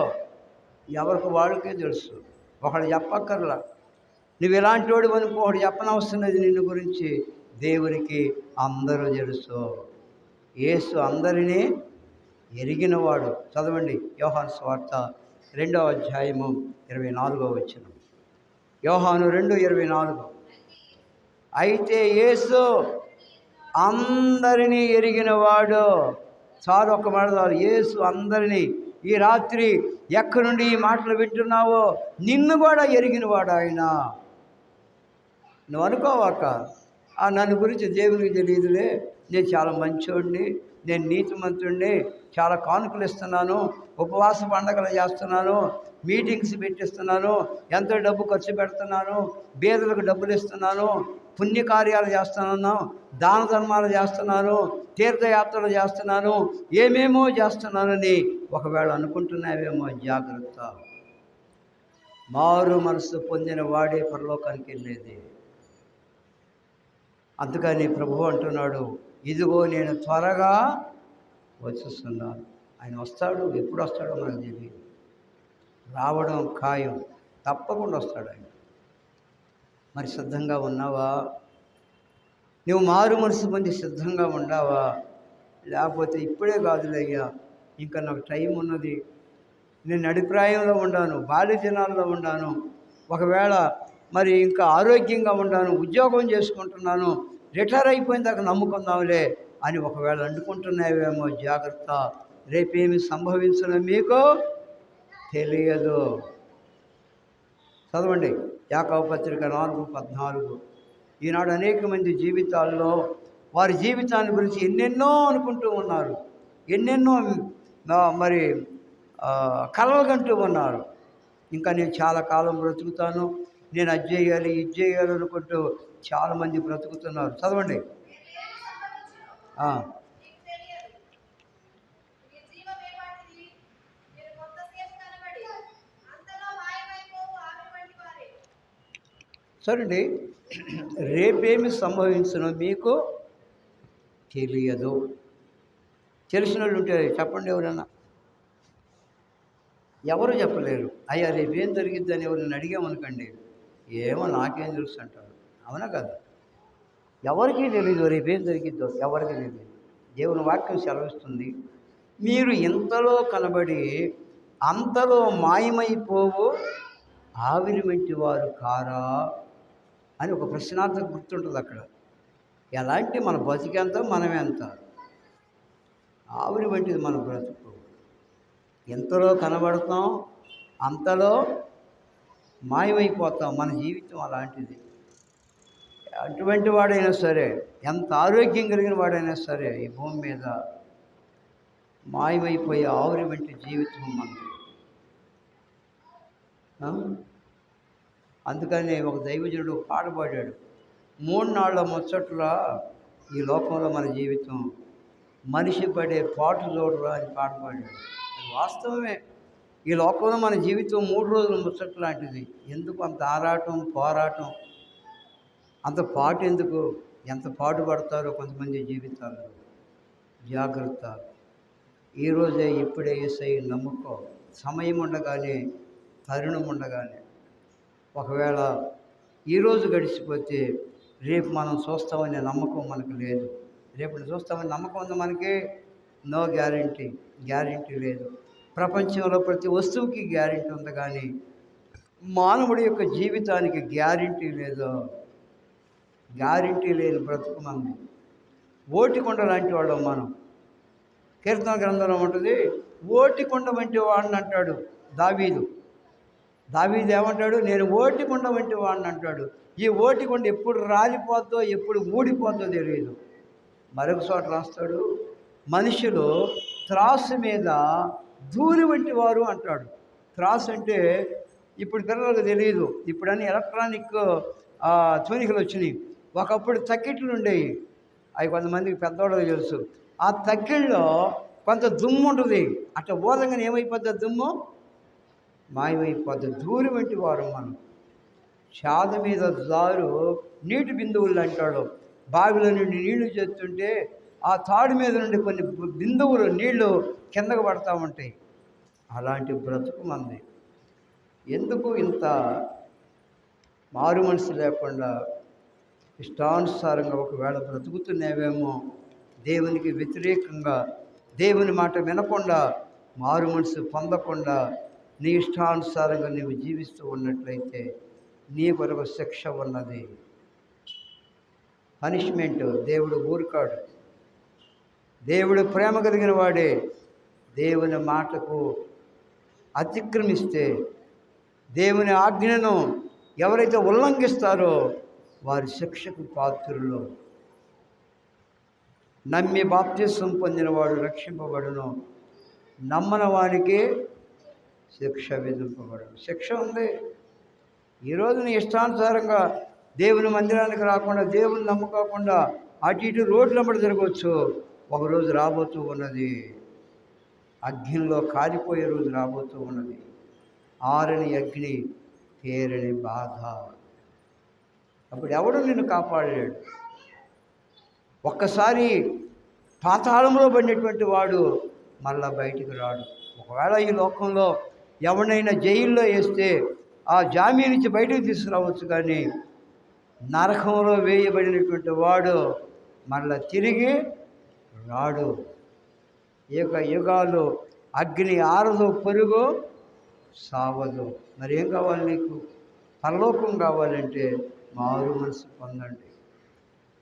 ఎవరికి వాళ్ళకే తెలుసు. ఒకడు చెప్పక్కర్లా. నువ్వు ఎలాంటి వాడు అని ఒకడు చెప్పనవస్తున్నది నిన్ను గురించి. దేవునికి అందరూ తెలుసు. యేసు అందరినీ ఎరిగినవాడు. చదవండి యోహాను సువార్త 2వ అధ్యాయము 24వ వచనం. యోహాను 2:24. అయితే యేసు అందరినీ ఎరిగినవాడు. చాలు, ఒక్క మాట చాలు. యేసు అందరినీ. ఈ రాత్రి ఎక్కడి నుండి ఈ మాటలు వింటున్నావో నిన్ను కూడా ఎరిగినవాడు ఆయన. నువ్వు అనుకోవాక, నన్ను గురించి దేవునికి తెలియదులే, నేను చాలా మంచోడిని, నేను నీతిమంతుడిని, చాలా కానుకలు ఇస్తున్నాను, ఉపవాస పండగలు చేస్తున్నాను, మీటింగ్స్ పెట్టిస్తున్నాను, ఎంతో డబ్బు ఖర్చు పెడుతున్నాను, బీదలకు డబ్బులు ఇస్తున్నాను, పుణ్యకార్యాలు చేస్తున్నాను, దాన ధర్మాలు చేస్తున్నాను, తీర్థయాత్రలు చేస్తున్నాను, ఏమేమో చేస్తున్నానని ఒకవేళ అనుకుంటున్నావేమో, జాగ్రత్త. మారు మనసు పొందిన వాడే పరలోకానికి వెళ్ళేది. అందుకని ప్రభువు అంటున్నాడు, ఇదిగో నేను త్వరగా వచ్చేస్తున్నాను. ఆయన వస్తాడు, ఎప్పుడు వస్తాడో మనకు తెలియదు. రావడం ఖాయం, తప్పకుండా వస్తాడు ఆయన. మరి సిద్ధంగా ఉన్నావా? నువ్వు మారు మనసు పొంది సిద్ధంగా ఉండావా? లేకపోతే ఇప్పుడే కాదులయ్యా, ఇంకా నాకు టైం ఉన్నది, నేను అభిప్రాయంలో ఉండాను, బాల్య దినాల్లో ఉండాను, ఒకవేళ మరి ఇంకా ఆరోగ్యంగా ఉండాను, ఉద్యోగం చేసుకుంటున్నాను, రిటైర్ అయిపోయిన దాకా నమ్ముకుందాంలే అని ఒకవేళ అనుకుంటున్నావేమో, జాగ్రత్త. రేపేమి సంభవించడం మీకు తెలియదు. చదవండి యాకోబు పత్రిక 4:14. ఈనాడు అనేక మంది జీవితాల్లో వారి జీవితాన్ని గురించి ఎన్నెన్నో అనుకుంటూ ఉన్నారు, ఎన్నెన్నో మరి కలలుగంటూ ఉన్నారు. ఇంకా నేను చాలా కాలం బ్రతుకుతాను, నేను అది చేయాలి, ఇది చేయాలి అనుకుంటూ చాలామంది బ్రతుకుతున్నారు. చదవండి. చూడండి, రేపేమి సంభవించునో మీకు తెలియదు. తెలిసిన వాళ్ళు ఉంటే చెప్పండి ఎవరైనా. ఎవరు చెప్పలేరు. అయ్యా రేపేం జరిగిద్దని ఎవరిని అడిగామనుకోండి, ఏమో నాకేం తెలుసు అంటారు. అవునా కదా? ఎవరికీ తెలీదు రేపేం జరిగిద్దో, ఎవరికి తెలియదు. దేవుని వాక్యం సెలవిస్తుంది, మీరు ఇంతలో కనబడి అంతలో మాయమైపోవు ఆవిరి వంటి వారు కారా అని ఒక ప్రశ్నార్థం గుర్తుంటుంది అక్కడ. ఎలాంటి మన బతికెంత మనమే అంత. ఆవిరి వంటిది మన బ్రతుకు. ఎంతలో కనబడతాం, అంతలో మాయమైపోతాం. మన జీవితం అలాంటిది. అటువంటి వాడైనా సరే, ఎంత ఆరోగ్యం కలిగిన వాడైనా సరే, ఈ భూమి మీద మాయమైపోయే ఆవిరి వంటి జీవితం మనది. అందుకని ఒక దైవజనుడు పాట పాడాడు, 3 నాళ్ళ ముచ్చట్ల ఈ లోకంలో మన జీవితం, మనిషి పడే పాటు చూడరా అని పాట పాడాడు. అది వాస్తవమే. ఈ లోకంలో మన జీవితం 3 రోజుల ముచ్చట లాంటిది. ఎందుకు అంత ఆరాటం, పోరాటం, అంత పాటు ఎందుకు? ఎంత పాటు పడతారో కొంతమంది జీవితాలు. జాగ్రత్త. ఈరోజే ఇప్పుడే యేసయ్య నమ్ముకో. సమయం ఉండగానే, తరుణం ఉండగానే. ఒకవేళ ఈరోజు గడిచిపోతే రేపు మనం చూస్తామనే నమ్మకం మనకు లేదు. రేపు చూస్తామని నమ్మకం ఉంది మనకి? నో గ్యారంటీ లేదు. ప్రపంచంలో ప్రతి వస్తువుకి గ్యారంటీ ఉంది, కానీ మానవుడి యొక్క జీవితానికి గ్యారంటీ లేదు. గ్యారంటీ లేని బ్రతుకు మనది. ఓటికొండ లాంటి వాళ్ళం మనం. కీర్తన గ్రంథంలో ఉంటుంది, ఓటికొండ వంటి వాడిని అంటాడు దావీదు. ఏమంటాడు? నేను ఓటికొండ వంటి వాడిని అంటాడు. ఈ ఓటికొండ ఎప్పుడు రాలిపోద్దో, ఎప్పుడు ఊడిపోద్దో తెలియదు. మరొక చోట రాస్తాడు, మనుషులు త్రాసు మీద ధూళి వంటి వారు అంటాడు. త్రాసు అంటే ఇప్పుడు పిల్లలకు తెలియదు. ఇప్పుడన్నీ ఎలక్ట్రానిక్ తూనికలు వచ్చినాయి. ఒకప్పుడు తక్కిట్లు ఉండేవి, అవి కొంతమందికి పెద్దవాళ్ళకి తెలుసు. ఆ తక్కిళ్ళలో కొంత దుమ్ము ఉంటుంది. అట్లా బోధంగానే ఏమైపోద్ది? దుమ్ము మాయమైపోద్ది. ధూళి వంటి వారు మనం. చాద మీద జారు నీటి బిందువులు అంటాడు. బావిలో నుండి నీళ్లు చేస్తుంటే ఆ తాడు మీద నుండి కొన్ని బిందువులు నీళ్లు కిందకు పడతా ఉంటాయి. అలాంటి బ్రతుకు మంది. ఎందుకు ఇంత మారు మనసు లేకుండా ఇష్టానుసారంగా ఒకవేళ బ్రతుకుతున్నావేమో, దేవునికి వ్యతిరేకంగా, దేవుని మాట వినకుండా, మారు మనసు పొందకుండా నీ ఇష్టానుసారంగా నీవు జీవిస్తూ ఉన్నట్లయితే నీ కొరకు శిక్ష ఉన్నది. పనిష్మెంట్. దేవుడు ఊరుకాడు. దేవుడు ప్రేమ కలిగిన వాడే. దేవుని మాటకు అతిక్రమిస్తే, దేవుని ఆజ్ఞను ఎవరైతే ఉల్లంఘిస్తారో వారి శిక్షకు పాత్రులు. నమ్మి బాప్తిసం పొందినవాడు రక్షింపబడును, నమ్మని వానికి శిక్ష విధింపబడును. శిక్ష ఉంది. ఈరోజు నీ ఇష్టానుసారంగా దేవుని మందిరానికి రాకుండా, దేవుని నమ్ముకోకుండా అటు ఇటు రోడ్లమ్మడి తిరగవచ్చు. ఒకరోజు రాబోతూ ఉన్నది, అగ్నిలో కాలిపోయే రోజు రాబోతూ ఉన్నది. ఆరని అగ్ని, తేరని బాధ. అప్పుడు ఎవడు నిన్ను కాపాడలేడు. ఒక్కసారి పాతాళంలో పడినటువంటి వాడు మళ్ళా బయటికి రాడు. ఒకవేళ ఈ లోకంలో ఎవరినైనా జైల్లో వేస్తే ఆ జామీన్ నుంచి బయటకు తీసుకురావచ్చు, కానీ నరకంలో వేయబడినటువంటి వాడు మళ్ళా తిరిగి రాడు. యుగాలు అగ్ని ఆరదు, పొరుగు సావదు. మరి ఏం కావాలి నీకు? పరలోకం కావాలంటే మారు మనసు పొందండి.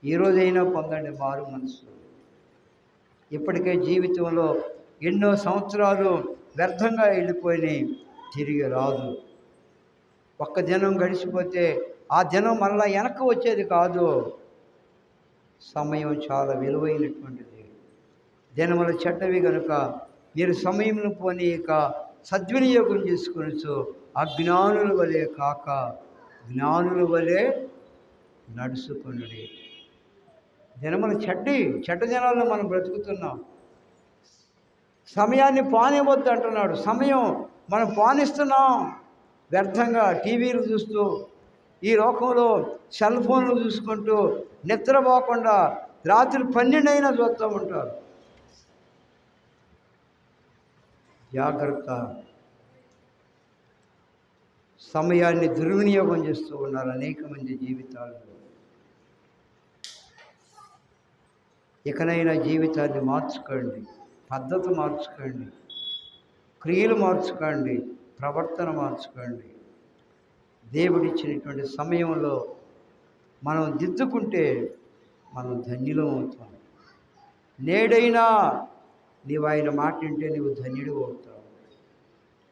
ఈరోజైనా పొందండి మారు మనసు. ఇప్పటికే జీవితంలో ఎన్నో సంవత్సరాలు వ్యర్థంగా వెళ్ళిపోయినాయి, తిరిగి రాదు. ఒక్క దినం గడిచిపోతే ఆ దినం మళ్ళా వెనక్కి వచ్చేది కాదు. సమయం చాలా విలువైనటువంటిది. దినముల చెడ్డవి కనుక మీరు సమయంలో పోనీక సద్వినియోగం చేసుకొనొచ్చు. అజ్ఞానుల వలె కాక జ్ఞానుల వలె నడుచుకొనుడి. దినముల చెడ్డ దినాల్లో మనం బ్రతుకుతున్నాం. సమయాన్ని పానివ్వద్దు అంటున్నాడు. సమయం మనం పానిస్తున్నాం వ్యర్థంగా టీవీలు చూస్తూ, ఈ లోకంలో సెల్ ఫోన్లు చూసుకుంటూ నిద్రపోకుండా రాత్రి 12 అయినా చూస్తూ ఉంటారు. జాగ్రత్త. సమయాన్ని దుర్వినియోగం చేస్తూ ఉన్నారు అనేక మంది జీవితాలు. ఇకనైనా జీవితాన్ని మార్చుకోండి, పద్ధతి మార్చుకోండి, క్రియలు మార్చుకోండి, ప్రవర్తన మార్చుకోండి. దేవుడిచ్చినటువంటి సమయంలో మనం దిద్దుకుంటే మనం ధన్యులం అవుతాం. నేడైనా నీవు ఆయన మాట వింటే నీవు ధన్యుడు అవుతావు.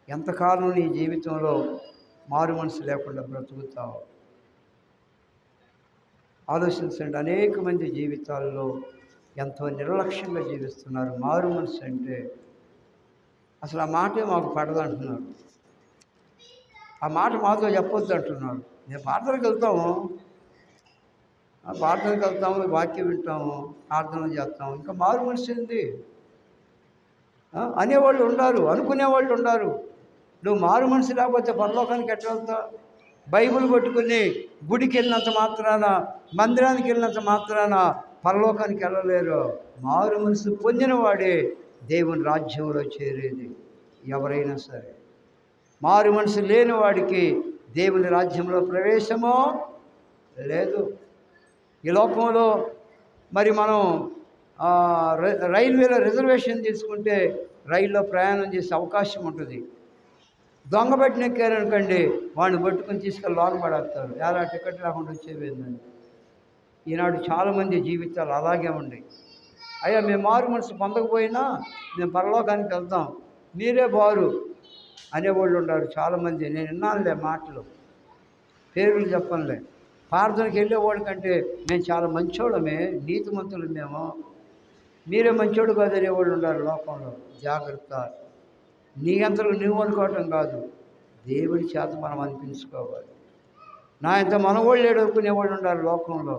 ఎంతకాలం నీ జీవితంలో మారు మనసు లేకుండా బ్రతుకుతావు? ఆలోచించండి. అనేక మంది జీవితాల్లో ఎంతో నిర్లక్ష్యంగా జీవిస్తున్నారు. మారు మనసు అంటే అసలు ఆ మాటే మాకు పడదు అంటున్నారు. ఆ మాట మాతో చెప్పొద్దు అంటున్నారు. మేము ప్రార్థనకి వెళ్తాము, వాక్యం వింటాము, ప్రార్థన చేస్తాము. ఇంకా మారు మనసు ఏంది అనేవాళ్ళు ఉండారు, అనుకునేవాళ్ళు ఉండారు. నువ్వు మారు మనసు లేకపోతే పరలోకానికి ఎట్లా వెళ్తావు? బైబిల్ పట్టుకుని గుడికి వెళ్ళినంత మాత్రాన, మందిరానికి వెళ్ళినంత మాత్రాన పరలోకానికి వెళ్ళలేరు. మారు మనసు పొందిన వాడే దేవుని రాజ్యంలో చేరేది. ఎవరైనా సరే మారు మనసు లేని వాడికి దేవుని రాజ్యంలో ప్రవేశమో లేదు. ఈ లోకంలో మరి మనం రైల్వేలో రిజర్వేషన్ తీసుకుంటే రైల్లో ప్రయాణం చేసే అవకాశం ఉంటుంది. దొంగ బట్టిన ఎక్కారనుకోండి, వాడిని పట్టుకుని తీసుకెళ్ళి లోపడేస్తారు. ఎలా టికెట్ లేకుండా వచ్చేవేందని. ఈనాడు చాలామంది జీవితాలు అలాగే ఉన్నాయి. అయ్యా మేము మారు మనసు పొందకపోయినా మేము పరలోకానికి వెళ్తాం, మీరే బారు అనేవాళ్ళు ఉన్నారు చాలామంది. నేను విన్నానులే మాటలు, పేర్లు చెప్పనులే. ప్రార్థనకి వెళ్ళేవాళ్ళ కంటే మేము చాలా మంచోళ్ళమే, నీతిమంతులు మేము, మీరే మంచోడు కాదు అనేవాళ్ళు ఉన్నారు లోకంలో. జాగ్రత్త. నీ అంతలో నువ్వు అనుకోవటం కాదు, దేవుడి చేత మనం అనిపించుకోవాలి. నా ఇంత మనవాళ్ళు ఏడుకునేవాళ్ళు ఉన్నారు లోకంలో.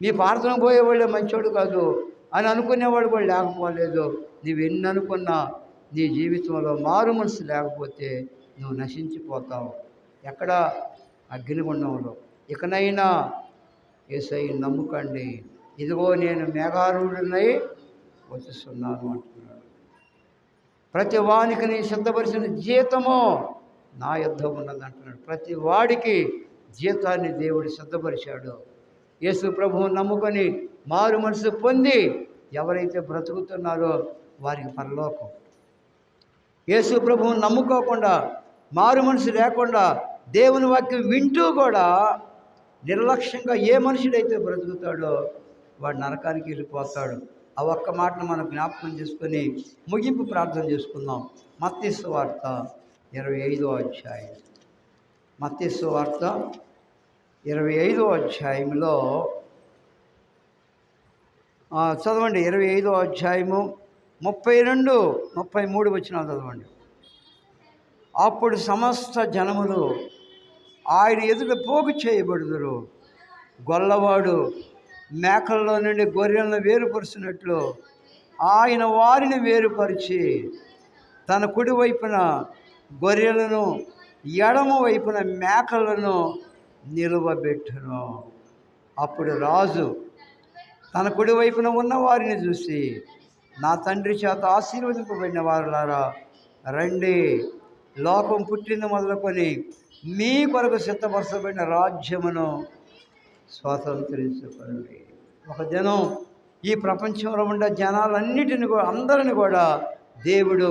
మీ ప్రార్థన పోయేవాళ్ళే మంచోడు కాదు అని అనుకునేవాళ్ళు కూడా లేకపోలేదు. నువ్వు ఎన్ని అనుకున్నా నీ జీవితంలో మారు మనసు లేకపోతే నువ్వు నశించిపోతావు. ఎక్కడ? అగ్నిగుండంలో. ఇకనైనా యేసయ్యను నమ్ముకండి. ఇదిగో నేను మేఘారూఢుడనై వచ్చుస్తున్నాను అంటున్నాడు. ప్రతి వానికి నీ సిద్ధపరిచిన జీతము నా యుద్ధ ఉన్నది అంటున్నాడు. ప్రతి వాడికి జీతాన్ని దేవుడు సిద్ధపరిచాడు. యేసు ప్రభువు నమ్ముకొని మారు మనసు పొంది ఎవరైతే బ్రతుకుతున్నారో వారికి పరలోకం. యేసు ప్రభువుని నమ్ముకోకుండా, మారు మనసు లేకుండా, దేవుని వాక్యం వింటూ కూడా నిర్లక్ష్యంగా ఏ మనుషుడైతే బ్రతుకుతాడో వాడు నరకానికి వెళ్ళిపోతాడు. ఆ ఒక్క మాటను మనం జ్ఞాపకం చేసుకొని ముగింపు ప్రార్థన చేసుకుందాం. మత్తయి సువార్త 25వ అధ్యాయం. మత్తయి సువార్త 25వ అధ్యాయంలో చదవండి. 25వ అధ్యాయము 32, 33 వచనాలు చదవండి. అప్పుడు సమస్త జనములు ఆయన ఎదుట పోగు చేయబడుదురు. గొల్లవాడు మేకల్లో నుండి గొర్రెలను వేరుపరిచినట్లు ఆయన వారిని వేరుపరిచి తన కుడి వైపున గొర్రెలను, ఎడమ వైపున మేకలను నిలువబెట్టును. అప్పుడు రాజు తన కుడి వైపున ఉన్న వారిని చూసి, నా తండ్రి చేత ఆశీర్వదింపబడిన వారులారా, రండి, లోకం పుట్టింది మొదలుకొని మీ కొరకు సిద్ధపరచబడిన రాజ్యమును స్వాతంత్రించుకోండి. ఒక దినం ఈ ప్రపంచంలో ఉండే జనాలన్నిటిని కూడా, అందరిని కూడా దేవుడు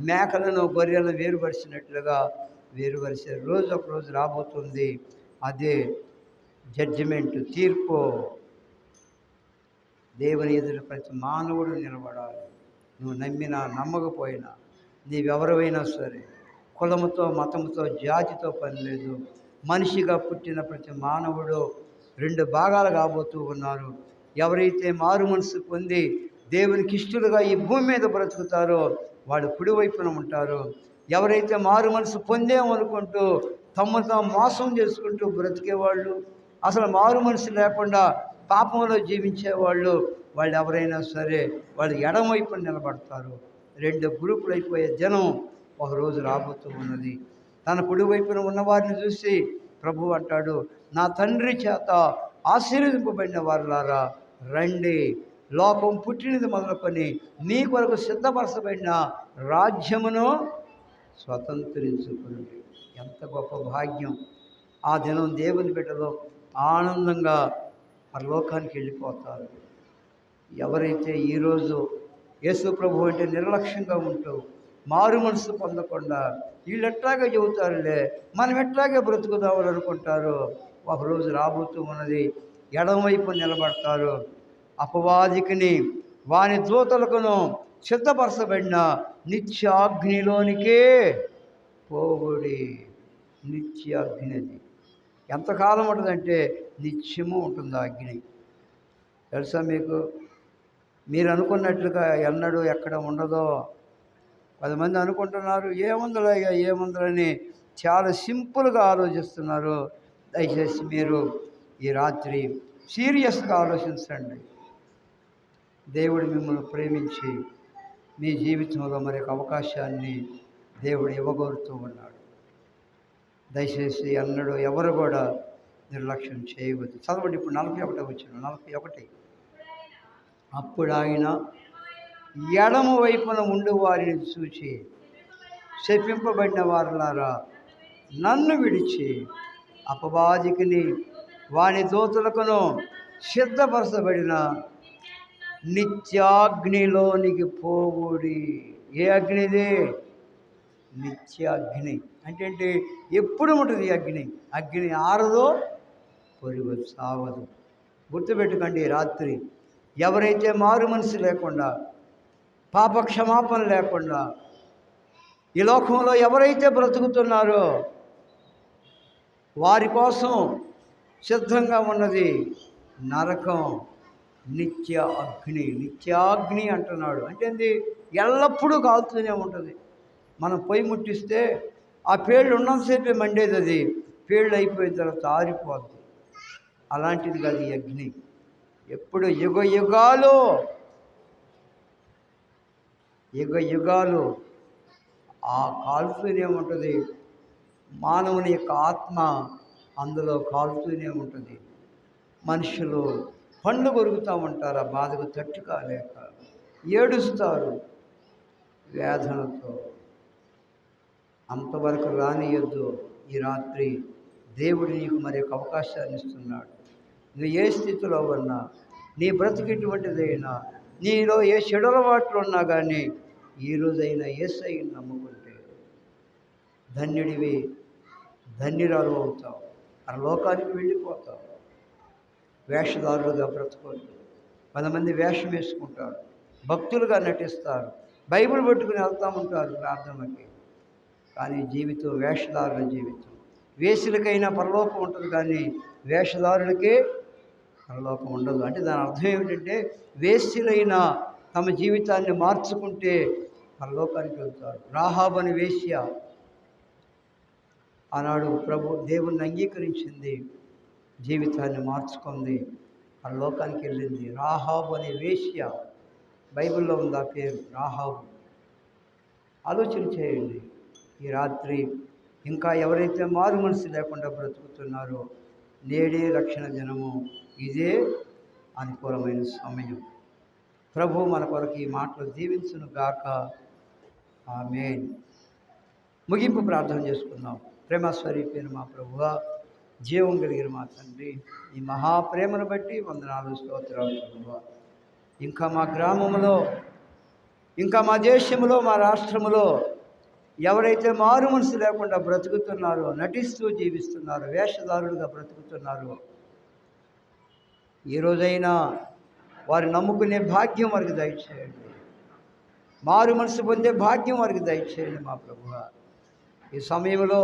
మేకలను, గొర్రెలను వేరుపరిచినట్లుగా వేరుపరిచే రోజు ఒక రోజు రాబోతుంది. అదే జడ్జిమెంట్, తీర్పు. దేవుని ఎదుట ప్రతి మానవుడు నిలబడాలి. నువ్వు నమ్మినా నమ్మకపోయినా, నీవెవరైనా సరే, కులముతో, మతముతో, జాతితో పని లేదు. మనిషిగా పుట్టిన ప్రతి మానవుడు 2 భాగాలు కాబోతూ ఉన్నారు. ఎవరైతే మారు మనసు పొంది దేవునికి ఇష్టలుగా ఈ భూమి మీద బ్రతుకుతారో వాడు కుడివైపున ఉంటారు. ఎవరైతే మారు మనసు పొందేమనుకుంటూ తమను తాము మోసం చేసుకుంటూ బ్రతికేవాళ్ళు, అసలు మారు మనసు లేకుండా పాపంలో జీవించేవాళ్ళు, వాళ్ళు ఎవరైనా సరే వాళ్ళు ఎడమవైపున నిలబడతారు. 2 గ్రూపులు అయిపోయే జనం ఒకరోజు రాబోతూ ఉన్నది. తన కుడి వైపున ఉన్నవారిని చూసి ప్రభు అంటాడు, నా తండ్రి చేత ఆశీర్వదింపబడిన వారులారా రండి, లోకం పుట్టినది మొదలుకొని మీ కొరకు సిద్ధపరచబడిన రాజ్యమును స్వతంత్రించుకుని. ఎంత గొప్ప భాగ్యం! ఆ దినం దేవుని బిడ్డలో ఆనందంగా పరలోకానికి వెళ్ళిపోతారు. ఎవరైతే ఈరోజు యేసు ప్రభు అంటే నిర్లక్ష్యంగా ఉంటూ మారు మనసు పొందకుండా వీళ్ళు ఎట్లాగే చెబుతారులే, మనం ఎట్లాగే బ్రతుకుదామని అనుకుంటారు, ఒకరోజు రాబోతూ ఉన్నది, ఎడమవైపు నిలబడతారు. అపవాదికిని వాని దూతలకును సిద్ధపరచబడిన నిత్యాగ్నిలోనికే పోగుడి. నిత్యాగ్ని అది ఎంతకాలం ఉంటుందంటే నిత్యము ఉంటుంది ఆ అగ్ని. తెలుసా మీకు? మీరు అనుకున్నట్లుగా ఎన్నడూ ఎక్కడ ఉండదో. 10 మంది అనుకుంటున్నారు ఏముందని చాలా సింపుల్గా ఆలోచిస్తున్నారు. దయచేసి మీరు ఈ రాత్రి సీరియస్గా ఆలోచించండి. దేవుడు మిమ్మల్ని ప్రేమించి మీ జీవితంలో మరొక అవకాశాన్ని దేవుడు ఇవ్వగోరుతూ ఉన్నాడు. దయచేసి అన్నడు ఎవరు కూడా నిర్లక్ష్యం చేయవద్దు. చదవండి ఇప్పుడు 41 వచ్చిన 41. అప్పుడు ఆయన ఎడమ వైపున ఉండి వారిని చూచి, శపింపబడిన వారులారా నన్ను విడిచి అపవాదికిని వాని దూతలకును సిద్ధపరచబడిన నిత్యాగ్నిలోనికి పోవుడి. ఏ అగ్నిది? నిత్యాగ్ని. అంటే ఎప్పుడు ఉంటుంది అగ్ని? అగ్ని ఆరదో పొరుగు సావదు. గుర్తుపెట్టుకోండి, రాత్రి ఎవరైతే మారు మనసు లేకుండా, పాప క్షమాపణ లేకుండా ఈ లోకంలో ఎవరైతే బ్రతుకుతున్నారో వారి కోసం సిద్ధంగా ఉన్నది నరకం, నిత్య అగ్ని. నిత్యాగ్ని అంటున్నాడు అంటే ఏంది? ఎల్లప్పుడూ కాలుతూనే ఉంటుంది. మనం పొయ్యి ముట్టిస్తే ఆ పేళ్ళు ఉన్నంతసేపే మండేది, అది పేళ్ళు అయిపోయిన తర్వాత ఆరిపోద్ది. అలాంటిది కాదు ఈ అగ్ని. ఎప్పుడు యుగ యుగాలు ఆ కాలుతూనే ఉంటుంది. మానవుని యొక్క ఆత్మ అందులో కాలుతూనే ఉంటుంది. మనుషులు పండ్లు కొరుకుతూ ఉంటారు, ఆ బాధకు తట్టుకోలేక ఏడుస్తారు వేదనతో. అంతవరకు రానియొద్దు. ఈ రాత్రి దేవుడు నీకు మరి ఒక అవకాశాన్ని ఇస్తున్నాడు. నువ్వు ఏ స్థితిలో ఉన్నా, నీ బ్రతికిటువంటిదైనా, నీలో ఏ చెడలవాట్లు ఉన్నా కానీ ఈరోజైనా యేసయ్యను నమ్ముకుంటే ధన్యుడివి, ధన్యురాలు అవుతావు, ఆ లోకానికి వెళ్ళిపోతావు. వేషధారులుగా బ్రతుకోరు. 10 మంది వేషం వేసుకుంటారు, భక్తులుగా నటిస్తారు, బైబిల్ పట్టుకుని వెళ్తూ ఉంటారు ప్రార్థనకి. కానీ జీవితం వేషధారుల జీవితం. వేసులకైనా పరలోకం ఉంటుంది కానీ వేషధారులకే పరలోకం ఉండదు. అంటే దాని అర్థం ఏమిటంటే వేశ్యలైన తమ జీవితాన్ని మార్చుకుంటే పరలోకానికి వెళ్తారు. రాహాబు అని వేశ్య ఆనాడు దేవుణ్ణి అంగీకరించింది, జీవితాన్ని మార్చుకుంది, పరలోకానికి వెళ్ళింది. రాహాబు అనే వేశ్య, బైబిల్లో ఉంది ఆ పేరు, రాహాబు. ఆలోచన చేయండి. ఈ రాత్రి ఇంకా ఎవరైతే మారు మనసు లేకుండా బ్రతుకుతున్నారో నేడే రక్షణ దినము, ఇదే అనుకూలమైన సమయం. ప్రభు మన కొరకు ఈ మాటలు దీవించును గాక. ఆమేన్. ముగింపు ప్రార్థన చేసుకుందాం. ప్రేమ స్వరూపైన మా ప్రభువా, జీవం కలిగిన మా తండ్రి, ఈ మహాప్రేమను బట్టి వందనాలు, స్తోత్రాలు ప్రభువా. ఇంకా మా గ్రామంలో, ఇంకా మా దేశంలో, మా రాష్ట్రంలో ఎవరైతే మారు మనసు లేకుండా బ్రతుకుతున్నారో, నటిస్తూ జీవిస్తున్నారో, వేషధారులుగా బ్రతుకుతున్నారో, ఈరోజైనా వారు నమ్ముకునే భాగ్యం వారికి దయచేయండి. మారు మనసు పొందే భాగ్యం వారికి దయచేయండి మా ప్రభువా. ఈ సమయంలో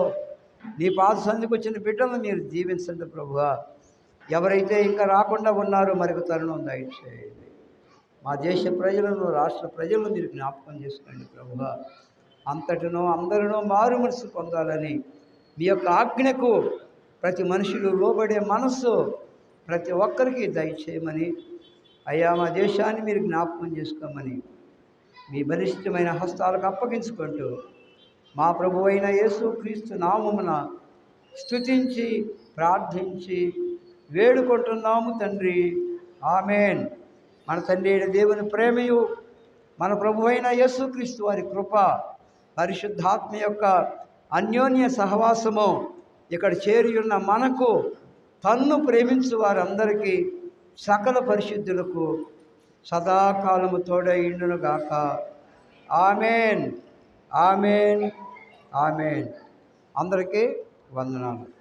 నీ పాద సంధికి వచ్చిన బిడ్డలను మీరు దీవించండి ప్రభువా. ఎవరైతే ఇంకా రాకుండా ఉన్నారో మరొక తరుణం దయచేయండి. మా దేశ ప్రజలను, రాష్ట్ర ప్రజలను మీరు జ్ఞాపకం చేసుకోండి ప్రభువా. అంతటినో అందరినో మారు మనసు పొందాలని మీ యొక్క ఆజ్ఞకు ప్రతి మనుషులు లోబడే మనస్సు ప్రతి ఒక్కరికి దయచేయమని, అయ్యా మా దేశాన్ని మీరు జ్ఞాపకం చేసుకోమని మీ బలిష్టమైన హస్తాలకు అప్పగించుకుంటూ మా ప్రభువైన యేసు క్రీస్తు నామమున స్తుతించి ప్రార్థించి వేడుకుంటున్నాము తండ్రి. ఆమేన్. మన తండ్రి అయిన దేవుని ప్రేమయు, మన ప్రభువైన యేసుక్రీస్తు వారి కృప, పరిశుద్ధాత్మ యొక్క అన్యోన్య సహవాసము ఇక్కడ చేరి ఉన్న మనకు, తన్ను ప్రేమించు వారందరికీ, సకల పరిశుద్ధులకు సదాకాలము తోడైండును గాక. ఆమేన్. ఆమేన్. ఆమేన్. అందరికీ వందనాలు.